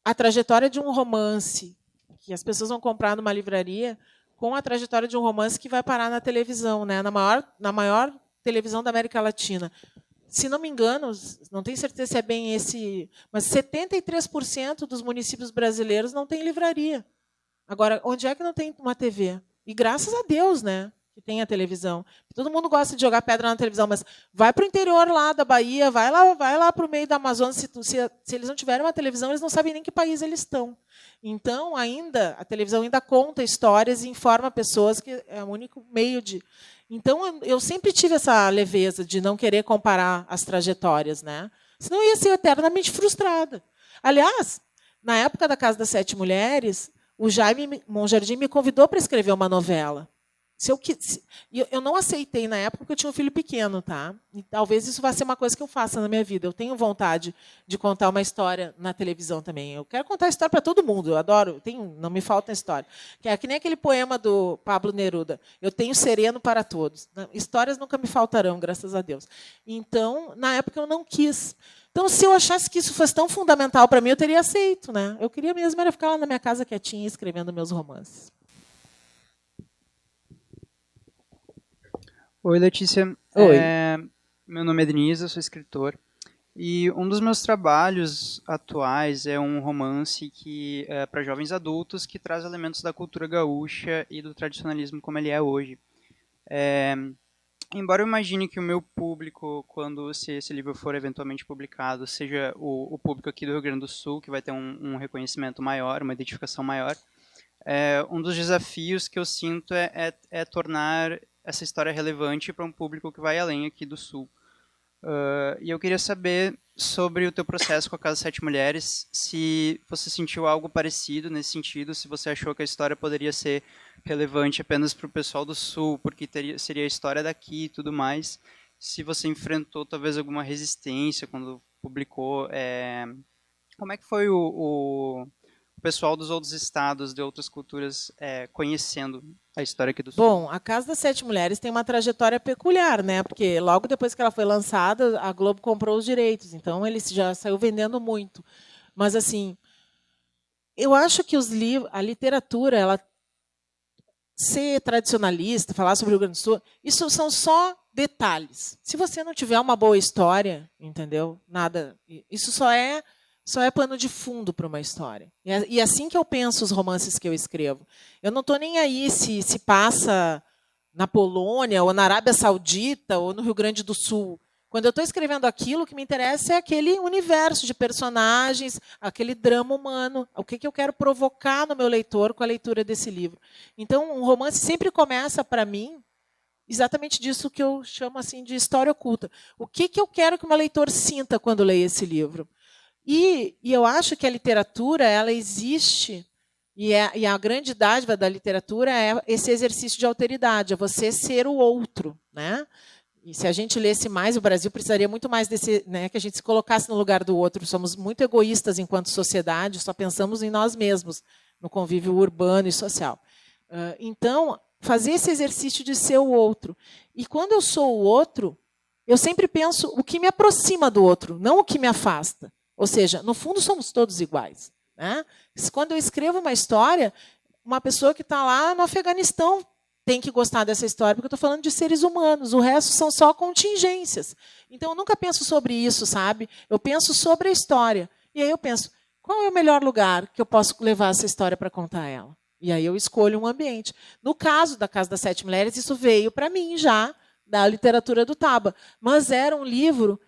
a trajetória de um romance que as pessoas vão comprar numa livraria com a trajetória de um romance que vai parar na televisão, né? na maior televisão da América Latina. Se não me engano, não tenho certeza se é bem esse, mas 73% dos municípios brasileiros não tem livraria. Agora, onde é que não tem uma TV? E graças a Deus, né, que tem a televisão. Todo mundo gosta de jogar pedra na televisão, mas vai para o interior lá da Bahia, vai lá para o meio da Amazônia. Se eles não tiverem uma televisão, eles não sabem nem que país eles estão. Então, a televisão ainda conta histórias e informa pessoas, que é o único meio de... Então, eu sempre tive essa leveza de não querer comparar as trajetórias, né? Senão eu ia ser eternamente frustrada. Aliás, na época da Casa das Sete Mulheres, o Jaime Monjardim me convidou para escrever uma novela. Eu não aceitei na época porque eu tinha um filho pequeno, tá? E talvez isso vá ser uma coisa que eu faça na minha vida. Eu tenho vontade de contar uma história na televisão também. Eu quero contar história para todo mundo. Eu adoro. Não me falta história. Que nem aquele poema do Pablo Neruda. Eu tenho sereno para todos. Histórias nunca me faltarão, graças a Deus. Então, na época eu não quis. Então, se eu achasse que isso fosse tão fundamental para mim, eu teria aceito, né? Eu queria mesmo era ficar lá na minha casa quietinha escrevendo meus romances. Oi, Letícia. Oi. Meu nome é Denise, eu sou escritor. E um dos meus trabalhos atuais é um romance que é para jovens adultos que traz elementos da cultura gaúcha e do tradicionalismo como ele é hoje. Embora eu imagine que o meu público, quando se esse livro for eventualmente publicado, seja o público aqui do Rio Grande do Sul, que vai ter um reconhecimento maior, uma identificação maior, um dos desafios que eu sinto é tornar essa história relevante para um público que vai além aqui do Sul. E eu queria saber sobre o teu processo com a Casa Sete Mulheres, se você sentiu algo parecido nesse sentido, se você achou que a história poderia ser relevante apenas para o pessoal do Sul, porque seria a história daqui e tudo mais, se você enfrentou talvez alguma resistência quando publicou, como é que foi o pessoal dos outros estados, de outras culturas, conhecendo a história aqui do Sul? Bom, a Casa das Sete Mulheres tem uma trajetória peculiar, né? Porque logo depois que ela foi lançada, a Globo comprou os direitos, então ele já saiu vendendo muito. Mas assim, eu acho que a literatura, ela ser tradicionalista, falar sobre o Rio Grande do Sul, isso são só detalhes. Se você não tiver uma boa história, entendeu? Nada, isso só é pano de fundo para uma história. E é assim que eu penso os romances que eu escrevo. Eu não estou nem aí se passa na Polônia, ou na Arábia Saudita, ou no Rio Grande do Sul. Quando eu estou escrevendo aquilo, o que me interessa é aquele universo de personagens, aquele drama humano, o que eu quero provocar no meu leitor com a leitura desse livro. Então, um romance sempre começa, para mim, exatamente disso que eu chamo assim de história oculta. O que eu quero que o meu leitor sinta quando lê esse livro? E eu acho que a literatura, ela existe, e a grande dádiva da literatura é esse exercício de alteridade, é você ser o outro, né? E se a gente lesse mais, o Brasil precisaria muito mais desse, né, que a gente se colocasse no lugar do outro. Somos muito egoístas enquanto sociedade, só pensamos em nós mesmos, no convívio urbano e social. Então, fazer esse exercício de ser o outro. E quando eu sou o outro, eu sempre penso o que me aproxima do outro, não o que me afasta. Ou seja, no fundo, somos todos iguais, né? Quando eu escrevo uma história, uma pessoa que está lá no Afeganistão tem que gostar dessa história, porque eu estou falando de seres humanos, o resto são só contingências. Então, eu nunca penso sobre isso, sabe? Eu penso sobre a história. E aí eu penso, qual é o melhor lugar que eu posso levar essa história para contar ela? E aí eu escolho um ambiente. No caso da Casa das Sete Mulheres, isso veio para mim já da literatura do Taba. Mas era um livro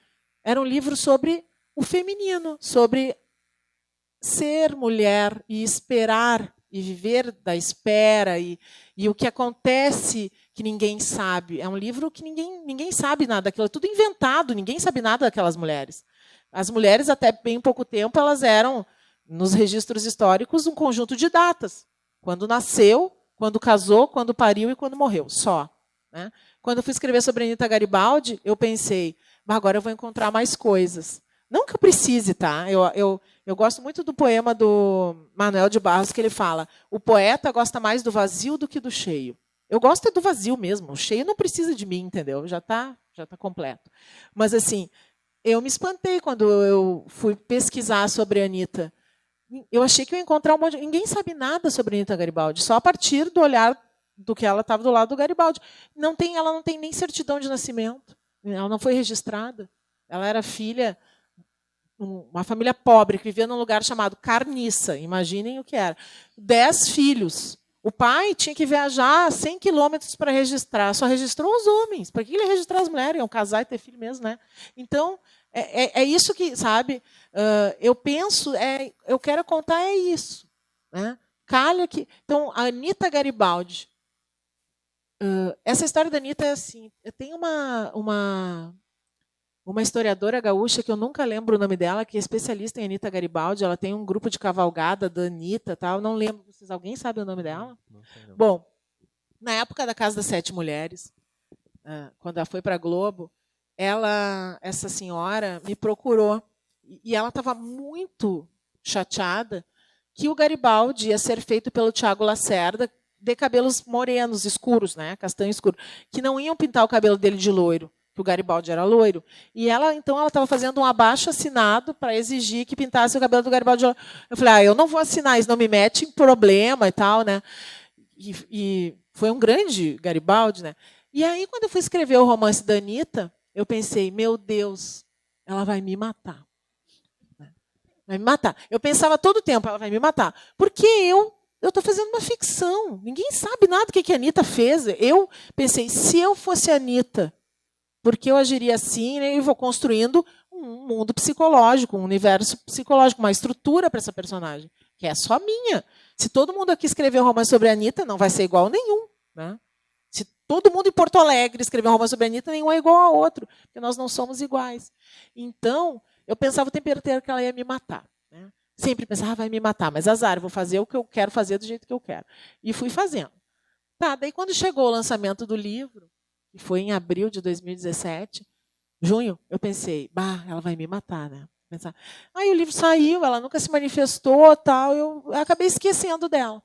sobre o feminino, sobre ser mulher e esperar e viver da espera e o que acontece que ninguém sabe. É um livro que ninguém sabe nada daquilo, é tudo inventado, ninguém sabe nada daquelas mulheres. As mulheres, até bem pouco tempo, elas eram, nos registros históricos, um conjunto de datas. Quando nasceu, quando casou, quando pariu e quando morreu, só. Né? Quando eu fui escrever sobre a Anita Garibaldi, eu pensei, mas agora eu vou encontrar mais coisas. Não que eu precise, tá? Eu gosto muito do poema do Manuel de Barros, que ele fala: o poeta gosta mais do vazio do que do cheio. Eu gosto do vazio mesmo. O cheio não precisa de mim, entendeu? Já tá completo. Mas assim, eu me espantei quando eu fui pesquisar sobre a Anita. Eu achei que eu ia encontrar um monte de... Ninguém sabe nada sobre a Anita Garibaldi, só a partir do olhar do que ela estava do lado do Garibaldi. Ela não tem nem certidão de nascimento. Ela não foi registrada. Ela era filha... uma família pobre que vivia num lugar chamado Carniça. Imaginem o que era. 10 filhos. O pai tinha que viajar 100 quilômetros para registrar. Só registrou os homens. Para que ele ia registrar as mulheres? Iam casar e ter filho mesmo, né? Então, é isso que, sabe? Eu penso, eu quero contar isso. Né? Calha que... Então, a Anita Garibaldi. Essa história da Anita é assim. Tem uma historiadora gaúcha, que eu nunca lembro o nome dela, que é especialista em Anita Garibaldi. Ela tem um grupo de cavalgada da Anita. Tal. Não lembro. Alguém sabe o nome dela? Não sei, não. Bom, na época da Casa das Sete Mulheres, quando ela foi para a Globo, essa senhora me procurou. E ela estava muito chateada que o Garibaldi ia ser feito pelo Tiago Lacerda, de cabelos morenos, escuros, né? Castanho escuro, que não iam pintar o cabelo dele de loiro, que o Garibaldi era loiro. E ela estava fazendo um abaixo-assinado para exigir que pintasse o cabelo do Garibaldi de loiro. Eu falei, eu não vou assinar, isso não me mete em problema e tal, né? E foi um grande Garibaldi, né? E aí, quando eu fui escrever o romance da Anita, eu pensei, meu Deus, ela vai me matar. Vai me matar. Eu pensava todo o tempo, ela vai me matar. Porque eu estou fazendo uma ficção. Ninguém sabe nada do que a Anitta fez. Eu pensei, se eu fosse a Anitta, porque eu agiria assim, né, e vou construindo um mundo psicológico, um universo psicológico, uma estrutura para essa personagem, que é só minha. Se todo mundo aqui escrever um romance sobre a Anitta, não vai ser igual a nenhum. Né? Se todo mundo em Porto Alegre escrever um romance sobre a Anitta, nenhum é igual ao outro, porque nós não somos iguais. Então, eu pensava o tempo inteiro que ela ia me matar. Né? Sempre pensava, vai me matar, mas azar, eu vou fazer o que eu quero fazer do jeito que eu quero. E fui fazendo. Tá, daí quando chegou o lançamento do livro, que foi em abril de 2017, junho, eu pensei, ela vai me matar, né? Aí o livro saiu, ela nunca se manifestou, tal, eu acabei esquecendo dela.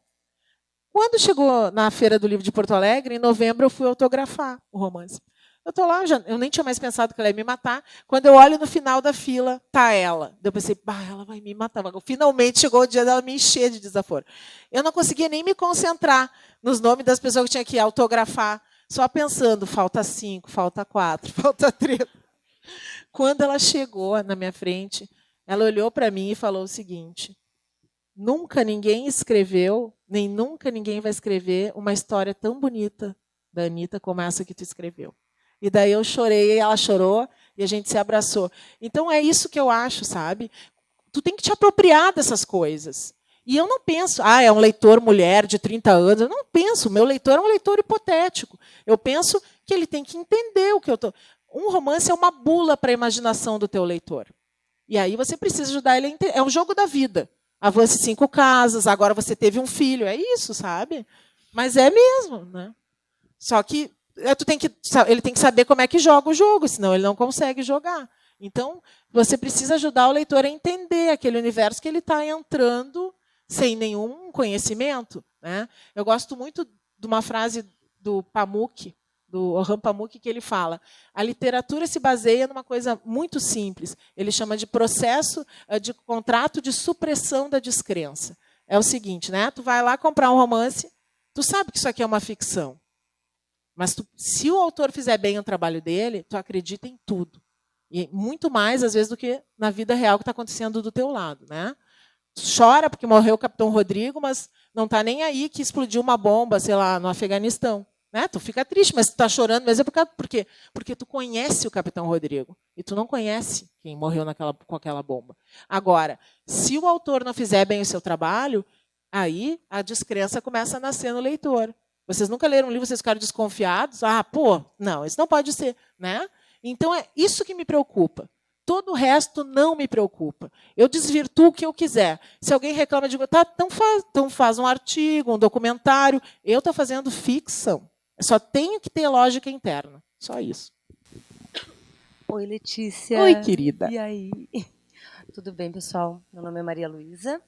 Quando chegou na Feira do Livro de Porto Alegre, em novembro, eu fui autografar o romance. Eu estou lá, eu nem tinha mais pensado que ela ia me matar. Quando eu olho no final da fila, tá ela. Eu pensei, ela vai me matar. Finalmente chegou o dia dela me encher de desaforo. Eu não conseguia nem me concentrar nos nomes das pessoas que tinha que autografar, só pensando, falta 5, falta 4, falta 3. Quando ela chegou na minha frente, ela olhou para mim e falou o seguinte: nunca ninguém escreveu, nem nunca ninguém vai escrever uma história tão bonita da Anitta como essa que tu escreveu. E daí eu chorei, e ela chorou, e a gente se abraçou. Então é isso que eu acho, sabe? Tu tem que te apropriar dessas coisas. E eu não penso, é um leitor mulher de 30 anos. Eu não penso, meu leitor é um leitor hipotético. Eu penso que ele tem que entender o que eu estou... Um romance é uma bula para a imaginação do teu leitor. E aí você precisa ajudar ele a entender. É um jogo da vida. Avance 5 casas, agora você teve um filho. É isso, sabe? Mas é mesmo. Né? Só que ele tem que saber como é que joga o jogo, senão ele não consegue jogar. Então, você precisa ajudar o leitor a entender aquele universo que ele está entrando sem nenhum conhecimento. Né? Eu gosto muito de uma frase do Pamuk, do Orhan Pamuk, que ele fala: a literatura se baseia numa coisa muito simples. Ele chama de processo de contrato de supressão da descrença. É o seguinte, né? Tu vai lá comprar um romance, tu sabe que isso aqui é uma ficção. Mas se o autor fizer bem o trabalho dele, tu acredita em tudo. E muito mais, às vezes, do que na vida real que está acontecendo do teu lado. Né? Tu chora porque morreu o Capitão Rodrigo, mas não está nem aí que explodiu uma bomba, sei lá, no Afeganistão. Né? Tu fica triste, mas tu está chorando mesmo por quê? Porque tu conhece o Capitão Rodrigo e tu não conhece quem morreu com aquela bomba. Agora, se o autor não fizer bem o seu trabalho, aí a descrença começa a nascer no leitor. Vocês nunca leram um livro, vocês ficaram desconfiados? Não, isso não pode ser. Né? Então, é isso que me preocupa. Todo o resto não me preocupa. Eu desvirtuo o que eu quiser. Se alguém reclama, eu digo, então faz um artigo, um documentário. Eu estou fazendo ficção. Eu só tenho que ter lógica interna. Só isso. Oi, Letícia. Oi, querida. E aí? Tudo bem, pessoal? Meu nome é Maria Luísa.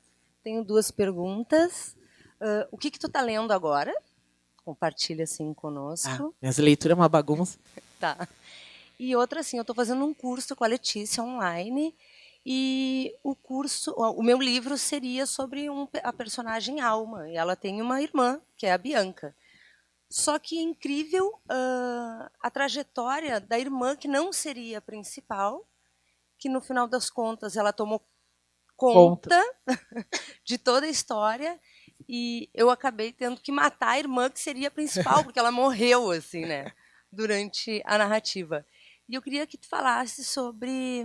Tenho 2 perguntas. O que tu está lendo agora? Compartilha assim conosco. Minhas leituras é uma bagunça. Tá. E outra, assim, eu estou fazendo um curso com a Letícia online, e o meu livro seria sobre a personagem Alma, e ela tem uma irmã, que é a Bianca. Só que é incrível a trajetória da irmã, que não seria a principal, que no final das contas ela tomou conta de toda a história, e eu acabei tendo que matar a irmã, que seria a principal, porque ela morreu assim, né, durante a narrativa. E eu queria que tu falasse sobre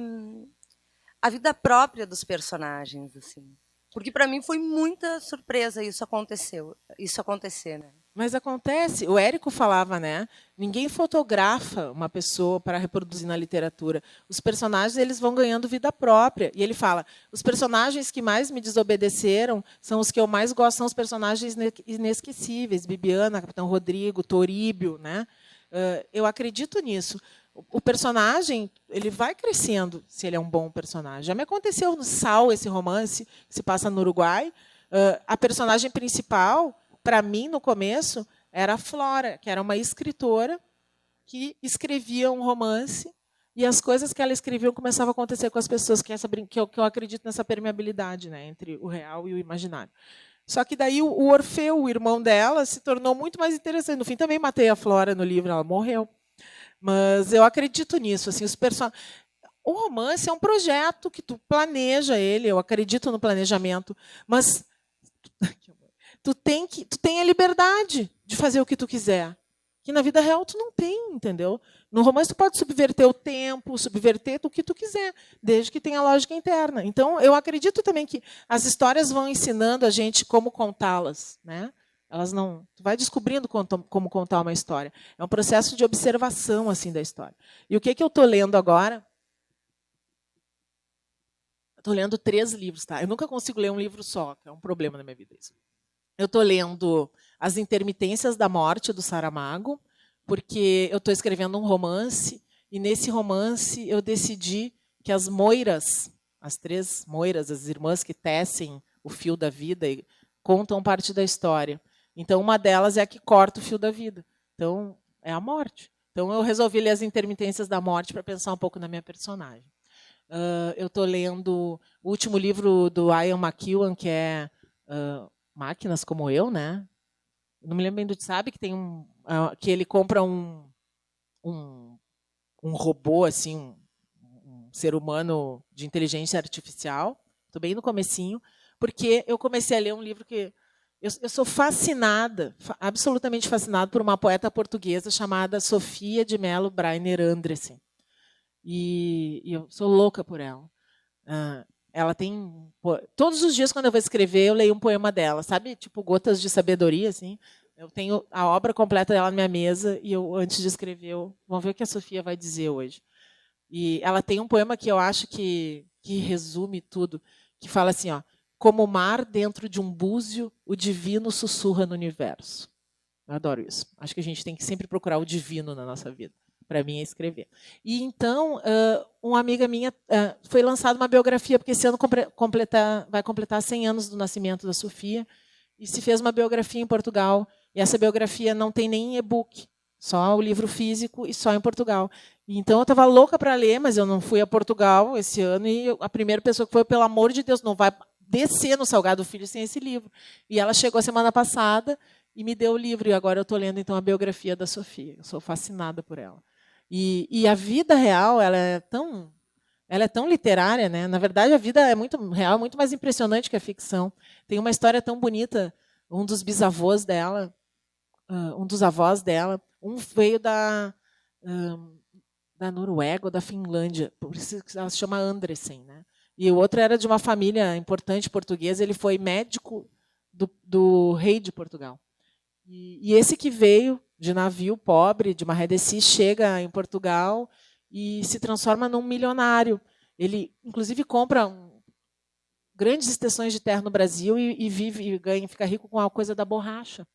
a vida própria dos personagens, assim. Porque para mim foi muita surpresa isso acontecer, né? Mas acontece, o Érico falava, né? Ninguém fotografa uma pessoa para reproduzir na literatura. Os personagens, eles vão ganhando vida própria. E ele fala, os personagens que mais me desobedeceram são os que eu mais gosto, são os personagens inesquecíveis. Bibiana, Capitão Rodrigo, Toríbio, né? Eu acredito nisso. O personagem, ele vai crescendo se ele é um bom personagem. Já me aconteceu no Sal, esse romance, que se passa no Uruguai. A personagem principal, para mim, no começo, era a Flora, que era uma escritora que escrevia um romance, e as coisas que ela escrevia começavam a acontecer com as pessoas, que eu acredito nessa permeabilidade, né, entre o real e o imaginário. Só que daí o Orfeu, o irmão dela, se tornou muito mais interessante. No fim, também matei a Flora no livro, ela morreu. Mas eu acredito nisso. Assim, O romance é um projeto que tu planeja ele, eu acredito no planejamento, mas tu tem a liberdade de fazer o que tu quiser. Que na vida real tu não tem, entendeu? No romance tu pode subverter o tempo, subverter o que tu quiser, desde que tenha lógica interna. Então, eu acredito também que as histórias vão ensinando a gente como contá-las, né? Elas não, tu vai descobrindo como contar uma história. É um processo de observação assim da história. E o que eu estou lendo agora? Estou lendo 3 livros, tá? Eu nunca consigo ler um livro só, que é um problema na minha vida isso. Eu estou lendo As Intermitências da Morte, do Saramago, porque eu estou escrevendo um romance, e nesse romance eu decidi que as moiras, as 3 moiras, as irmãs que tecem o fio da vida, contam parte da história. Então, uma delas é a que corta o fio da vida. Então, é a morte. Então, eu resolvi ler As Intermitências da Morte para pensar um pouco na minha personagem. Eu estou lendo o último livro do Ian McEwan, que é Máquinas como Eu, né? Não me lembro bem do que sabe, que tem que ele compra um robô, assim, um ser humano de inteligência artificial. Estou bem no comecinho, porque eu comecei a ler um livro que eu sou fascinada, absolutamente fascinada por uma poeta portuguesa chamada Sofia de Mello Breiner Andressen. E eu sou louca por ela. Ela tem... Todos os dias, quando eu vou escrever, eu leio um poema dela, sabe? Tipo, gotas de sabedoria, assim. Eu tenho a obra completa dela na minha mesa e eu, antes de escrever, vamos ver o que a Sofia vai dizer hoje. E ela tem um poema que eu acho que resume tudo, que fala assim, ó, como o mar dentro de um búzio, o divino sussurra no universo. Eu adoro isso. Acho que a gente tem que sempre procurar o divino na nossa vida. Para mim é escrever. E então, uma amiga minha foi lançada uma biografia, porque esse ano vai completar 100 anos do nascimento da Sofia, e se fez uma biografia em Portugal. E essa biografia não tem nem e-book, só o livro físico e só em Portugal. E então eu estava louca para ler, mas eu não fui a Portugal esse ano, e a primeira pessoa que foi, pelo amor de Deus, não vai descer no Salgado Filho sem esse livro. E ela chegou a semana passada e me deu o livro, e agora eu estou lendo então a biografia da Sofia. Eu sou fascinada por ela. E a vida real, ela é tão literária, né? Na verdade, a vida é muito real, muito mais impressionante que a ficção. Tem uma história tão bonita. Um dos bisavós dela, um dos avós dela, um veio da Noruega ou da Finlândia, por isso ela se chama Andressen, né? E o outro era de uma família importante portuguesa. Ele foi médico do rei de Portugal. E esse que veio de navio pobre, de Maré de Cis, chega em Portugal e se transforma num milionário. Ele, inclusive, compra grandes extensões de terra no Brasil e vive e ganha, fica rico com a coisa da borracha.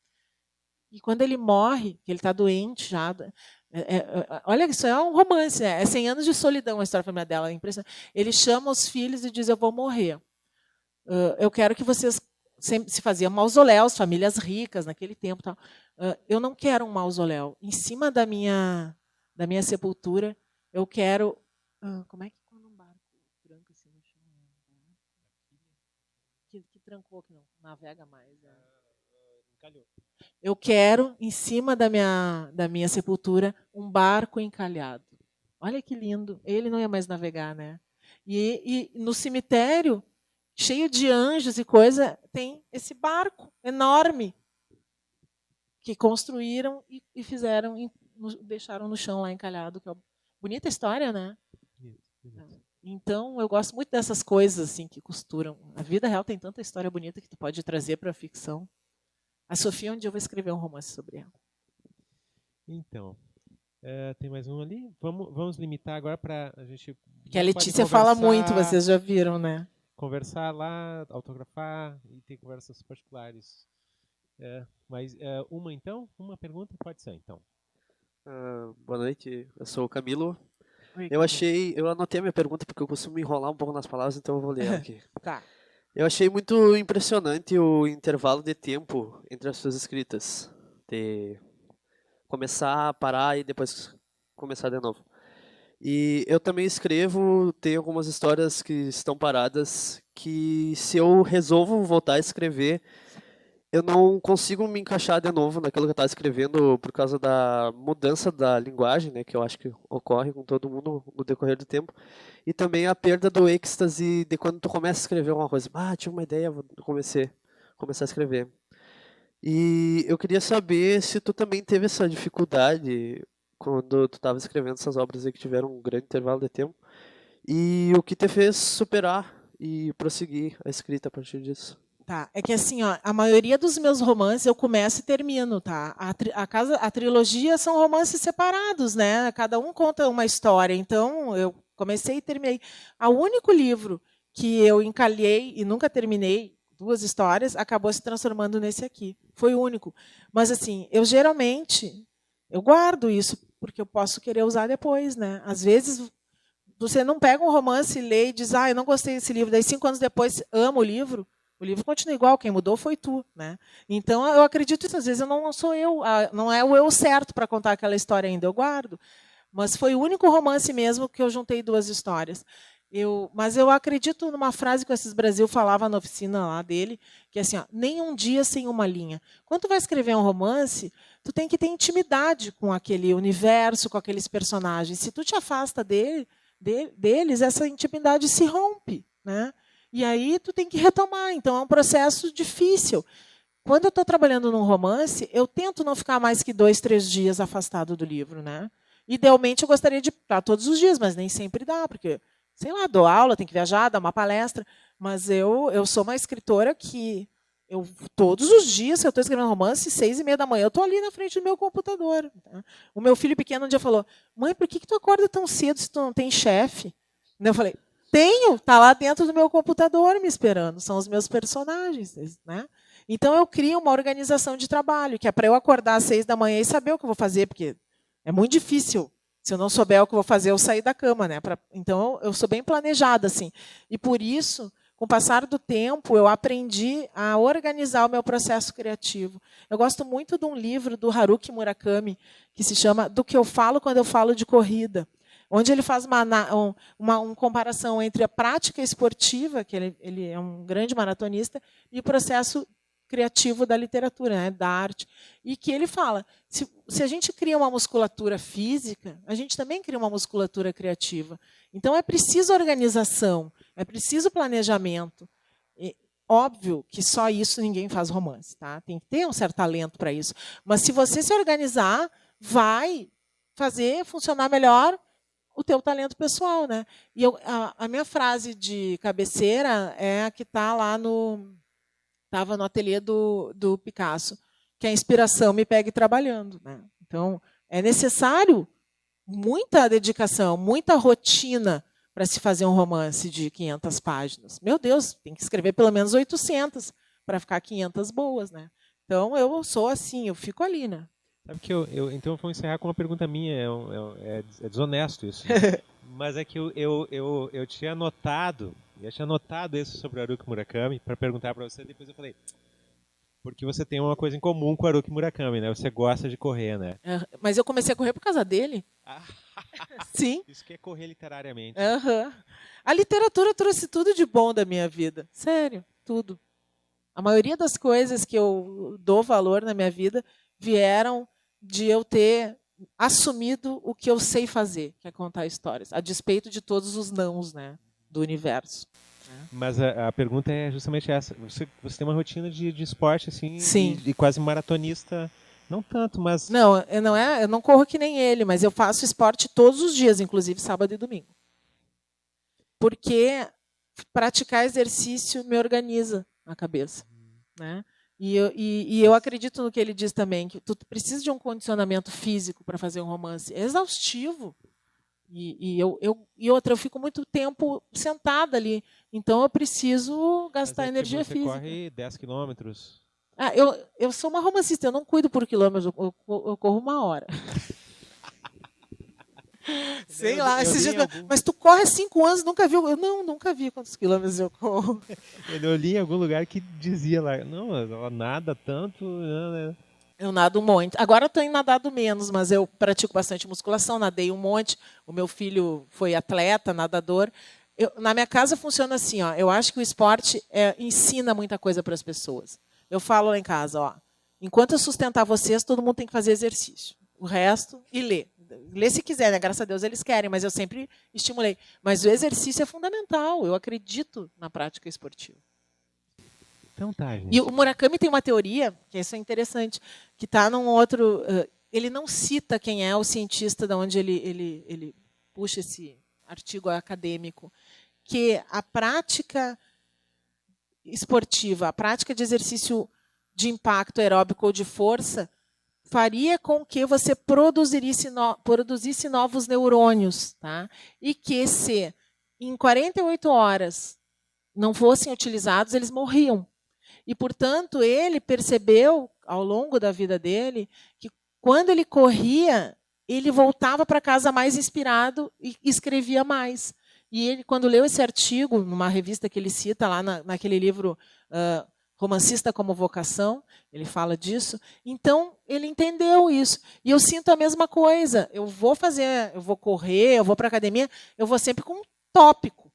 E quando ele morre, que ele está doente já, olha, isso é um romance, é 100 anos de solidão a história familiar dela, é impressionante. Ele chama os filhos e diz: eu vou morrer. Eu quero que vocês... Sempre se faziam mausoléus, famílias ricas naquele tempo. Tal. Eu não quero um mausoléu. Em cima da minha sepultura, eu quero... como é que quando um barco tranca assim no chão? Que trancou, que não navega mais. Encalhou. Eu quero, em cima da minha sepultura, um barco encalhado. Olha que lindo. Ele não ia mais navegar, né? E no cemitério, cheio de anjos e coisa, tem esse barco enorme que construíram e fizeram, deixaram no chão lá encalhado. Que é bonita história, né? Então, eu gosto muito dessas coisas assim que costuram. A vida real tem tanta história bonita que tu pode trazer para a ficção. A Sofia, um dia eu vou escrever um romance sobre ela. Então, tem mais um ali. Vamos limitar agora para a gente... Que a Letícia fala muito, vocês já viram, né? Conversar lá, autografar e ter conversas particulares. Mas uma pergunta pode ser, então. Boa noite, eu sou o Camilo. Oi, Eu anotei a minha pergunta porque eu costumo enrolar um pouco nas palavras, então eu vou ler ela aqui. Tá. Eu achei muito impressionante o intervalo de tempo entre as suas escritas. De começar, parar e depois começar de novo. E eu também escrevo, tenho algumas histórias que estão paradas, que se eu resolvo voltar a escrever, eu não consigo me encaixar de novo naquilo que eu estava escrevendo por causa da mudança da linguagem, né, que eu acho que ocorre com todo mundo no decorrer do tempo, e também a perda do êxtase de quando tu começa a escrever alguma coisa. Tive uma ideia, vou começar a escrever. E eu queria saber se tu também teve essa dificuldade quando tu estava escrevendo essas obras aí que tiveram um grande intervalo de tempo, e o que te fez superar e prosseguir a escrita a partir disso. Tá, é que assim, ó, a maioria dos meus romances eu começo e termino, tá? A trilogia são romances separados, né? Cada um conta uma história. Então, eu comecei e terminei. O único livro que eu encalhei e nunca terminei, 2 histórias, acabou se transformando nesse aqui. Foi o único. Mas assim, eu geralmente eu guardo isso porque eu posso querer usar depois, né? Às vezes você não pega um romance, lê e diz: "Ah, eu não gostei desse livro". Daí 5 anos depois amo o livro continua igual, quem mudou foi tu, né? Então eu acredito isso, às vezes eu não sou eu, não é o eu certo para contar aquela história ainda, eu guardo. Mas foi o único romance mesmo que eu juntei 2 histórias. Mas eu acredito numa frase que o Assis Brasil falava na oficina lá dele, que é assim, ó, nem um dia sem uma linha. Quando tu vai escrever um romance, tu tem que ter intimidade com aquele universo, com aqueles personagens. Se tu te afasta deles, essa intimidade se rompe, né? E aí tu tem que retomar. Então é um processo difícil. Quando eu estou trabalhando num romance, eu tento não ficar mais que 2, 3 dias afastado do livro, né? Idealmente eu gostaria de estar todos os dias, mas nem sempre dá, porque, sei lá, dou aula, tenho que viajar, dar uma palestra. Mas eu sou uma escritora que todos os dias que eu estou escrevendo romance, 6h30 da manhã, eu estou ali na frente do meu computador. Tá? O meu filho pequeno um dia falou: "Mãe, por que tu acorda tão cedo se tu não tem chefe?" Eu falei: "Tenho, está lá dentro do meu computador me esperando, são os meus personagens". Né? Então eu crio uma organização de trabalho, que é para eu acordar às 6 da manhã e saber o que eu vou fazer, porque é muito difícil, se eu não souber o que eu vou fazer, eu sair da cama. Né? Então eu sou bem planejada. Assim. E por isso, com o passar do tempo, eu aprendi a organizar o meu processo criativo. Eu gosto muito de um livro do Haruki Murakami, que se chama Do que eu falo quando eu falo de corrida, onde ele faz uma comparação entre a prática esportiva, que ele é um grande maratonista, e o processo criativo da literatura, né, da arte. E que ele fala, se a gente cria uma musculatura física, a gente também cria uma musculatura criativa. Então é preciso organização, é preciso planejamento. Óbvio que só isso ninguém faz romance, tá? Tem que ter um certo talento para isso. Mas se você se organizar, vai fazer funcionar melhor o teu talento pessoal, né? E a minha frase de cabeceira é a que está lá estava no ateliê do Picasso, que a inspiração me pegue trabalhando, né? Então é necessário muita dedicação, muita rotina para se fazer um romance de 500 páginas. Meu Deus, tem que escrever pelo menos 800 para ficar 500 boas, né? Então eu sou assim, eu fico ali, né? Sabe que então eu vou encerrar com uma pergunta minha, é desonesto isso. Mas é que eu tinha anotado isso sobre o Haruki Murakami para perguntar para você, depois eu falei, porque você tem uma coisa em comum com o Haruki Murakami, né? Você gosta de correr, né? Mas eu comecei a correr por causa dele. Sim. Isso que é correr literariamente. A literatura trouxe tudo de bom da minha vida. Sério, tudo. A maioria das coisas que eu dou valor na minha vida vieram de eu ter assumido o que eu sei fazer, que é contar histórias, a despeito de todos os nãos, né, do universo. Mas a pergunta é justamente essa. Você tem uma rotina de esporte, assim, Sim. E quase maratonista, não tanto, mas... Não, eu não corro que nem ele, mas eu faço esporte todos os dias, inclusive sábado e domingo. Porque praticar exercício me organiza a cabeça, né? E eu acredito no que ele diz também, que tu precisa de um condicionamento físico para fazer um romance. É exaustivo. E outra, eu fico muito tempo sentada ali. Então eu preciso gastar energia você física. Você corre 10 quilômetros. Eu sou uma romancista, eu não cuido por quilômetros, eu corro 1 hora. Sei lá, mas tu corre 5 anos, nunca viu? Eu nunca vi quantos quilômetros eu corro. Eu li em algum lugar que dizia lá, não, ela nada tanto. Né? Eu nado um monte. Agora eu tenho nadado menos, mas eu pratico bastante musculação, nadei um monte. O meu filho foi atleta, nadador. Na minha casa funciona assim, ó, eu acho que o esporte ensina muita coisa para as pessoas. Eu falo lá em casa, ó, enquanto eu sustentar vocês, todo mundo tem que fazer exercício. O resto, e ler. Ler se quiser, né? Graças a Deus eles querem, mas eu sempre estimulei. Mas o exercício é fundamental. Eu acredito na prática esportiva. Então tá, gente. E o Murakami tem uma teoria, que isso é interessante, que está num outro... ele não cita quem é o cientista de onde ele puxa esse artigo acadêmico, que a prática esportiva, a prática de exercício de impacto aeróbico ou de força, faria com que você produzisse novos neurônios. Tá? E que se em 48 horas não fossem utilizados, eles morriam. E, portanto, ele percebeu, ao longo da vida dele, que quando ele corria, ele voltava para casa mais inspirado e escrevia mais. E ele, quando leu esse artigo, numa revista que ele cita lá naquele livro Romancista como Vocação, ele fala disso, então ele entendeu isso. E eu sinto a mesma coisa. Eu vou correr, eu vou para a academia, eu vou sempre com um tópico.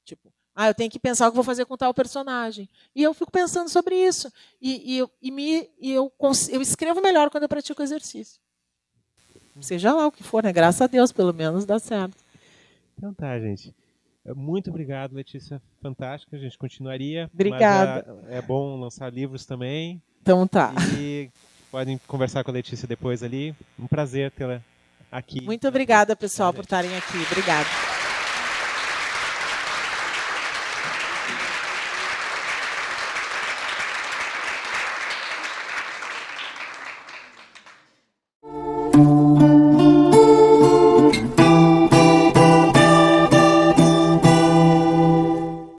Tipo, eu tenho que pensar o que vou fazer com tal personagem. E eu fico pensando sobre isso. Eu escrevo melhor quando eu pratico exercício. Seja lá o que for, né? Graças a Deus, pelo menos dá certo. Então tá, gente. Muito obrigado, Letícia. Fantástico. A gente continuaria. Obrigada. Mas é bom lançar livros também. Então tá. E podem conversar com a Letícia depois ali. Um prazer tê-la aqui. Muito obrigada, pessoal, por estarem aqui. Obrigada. Thank you.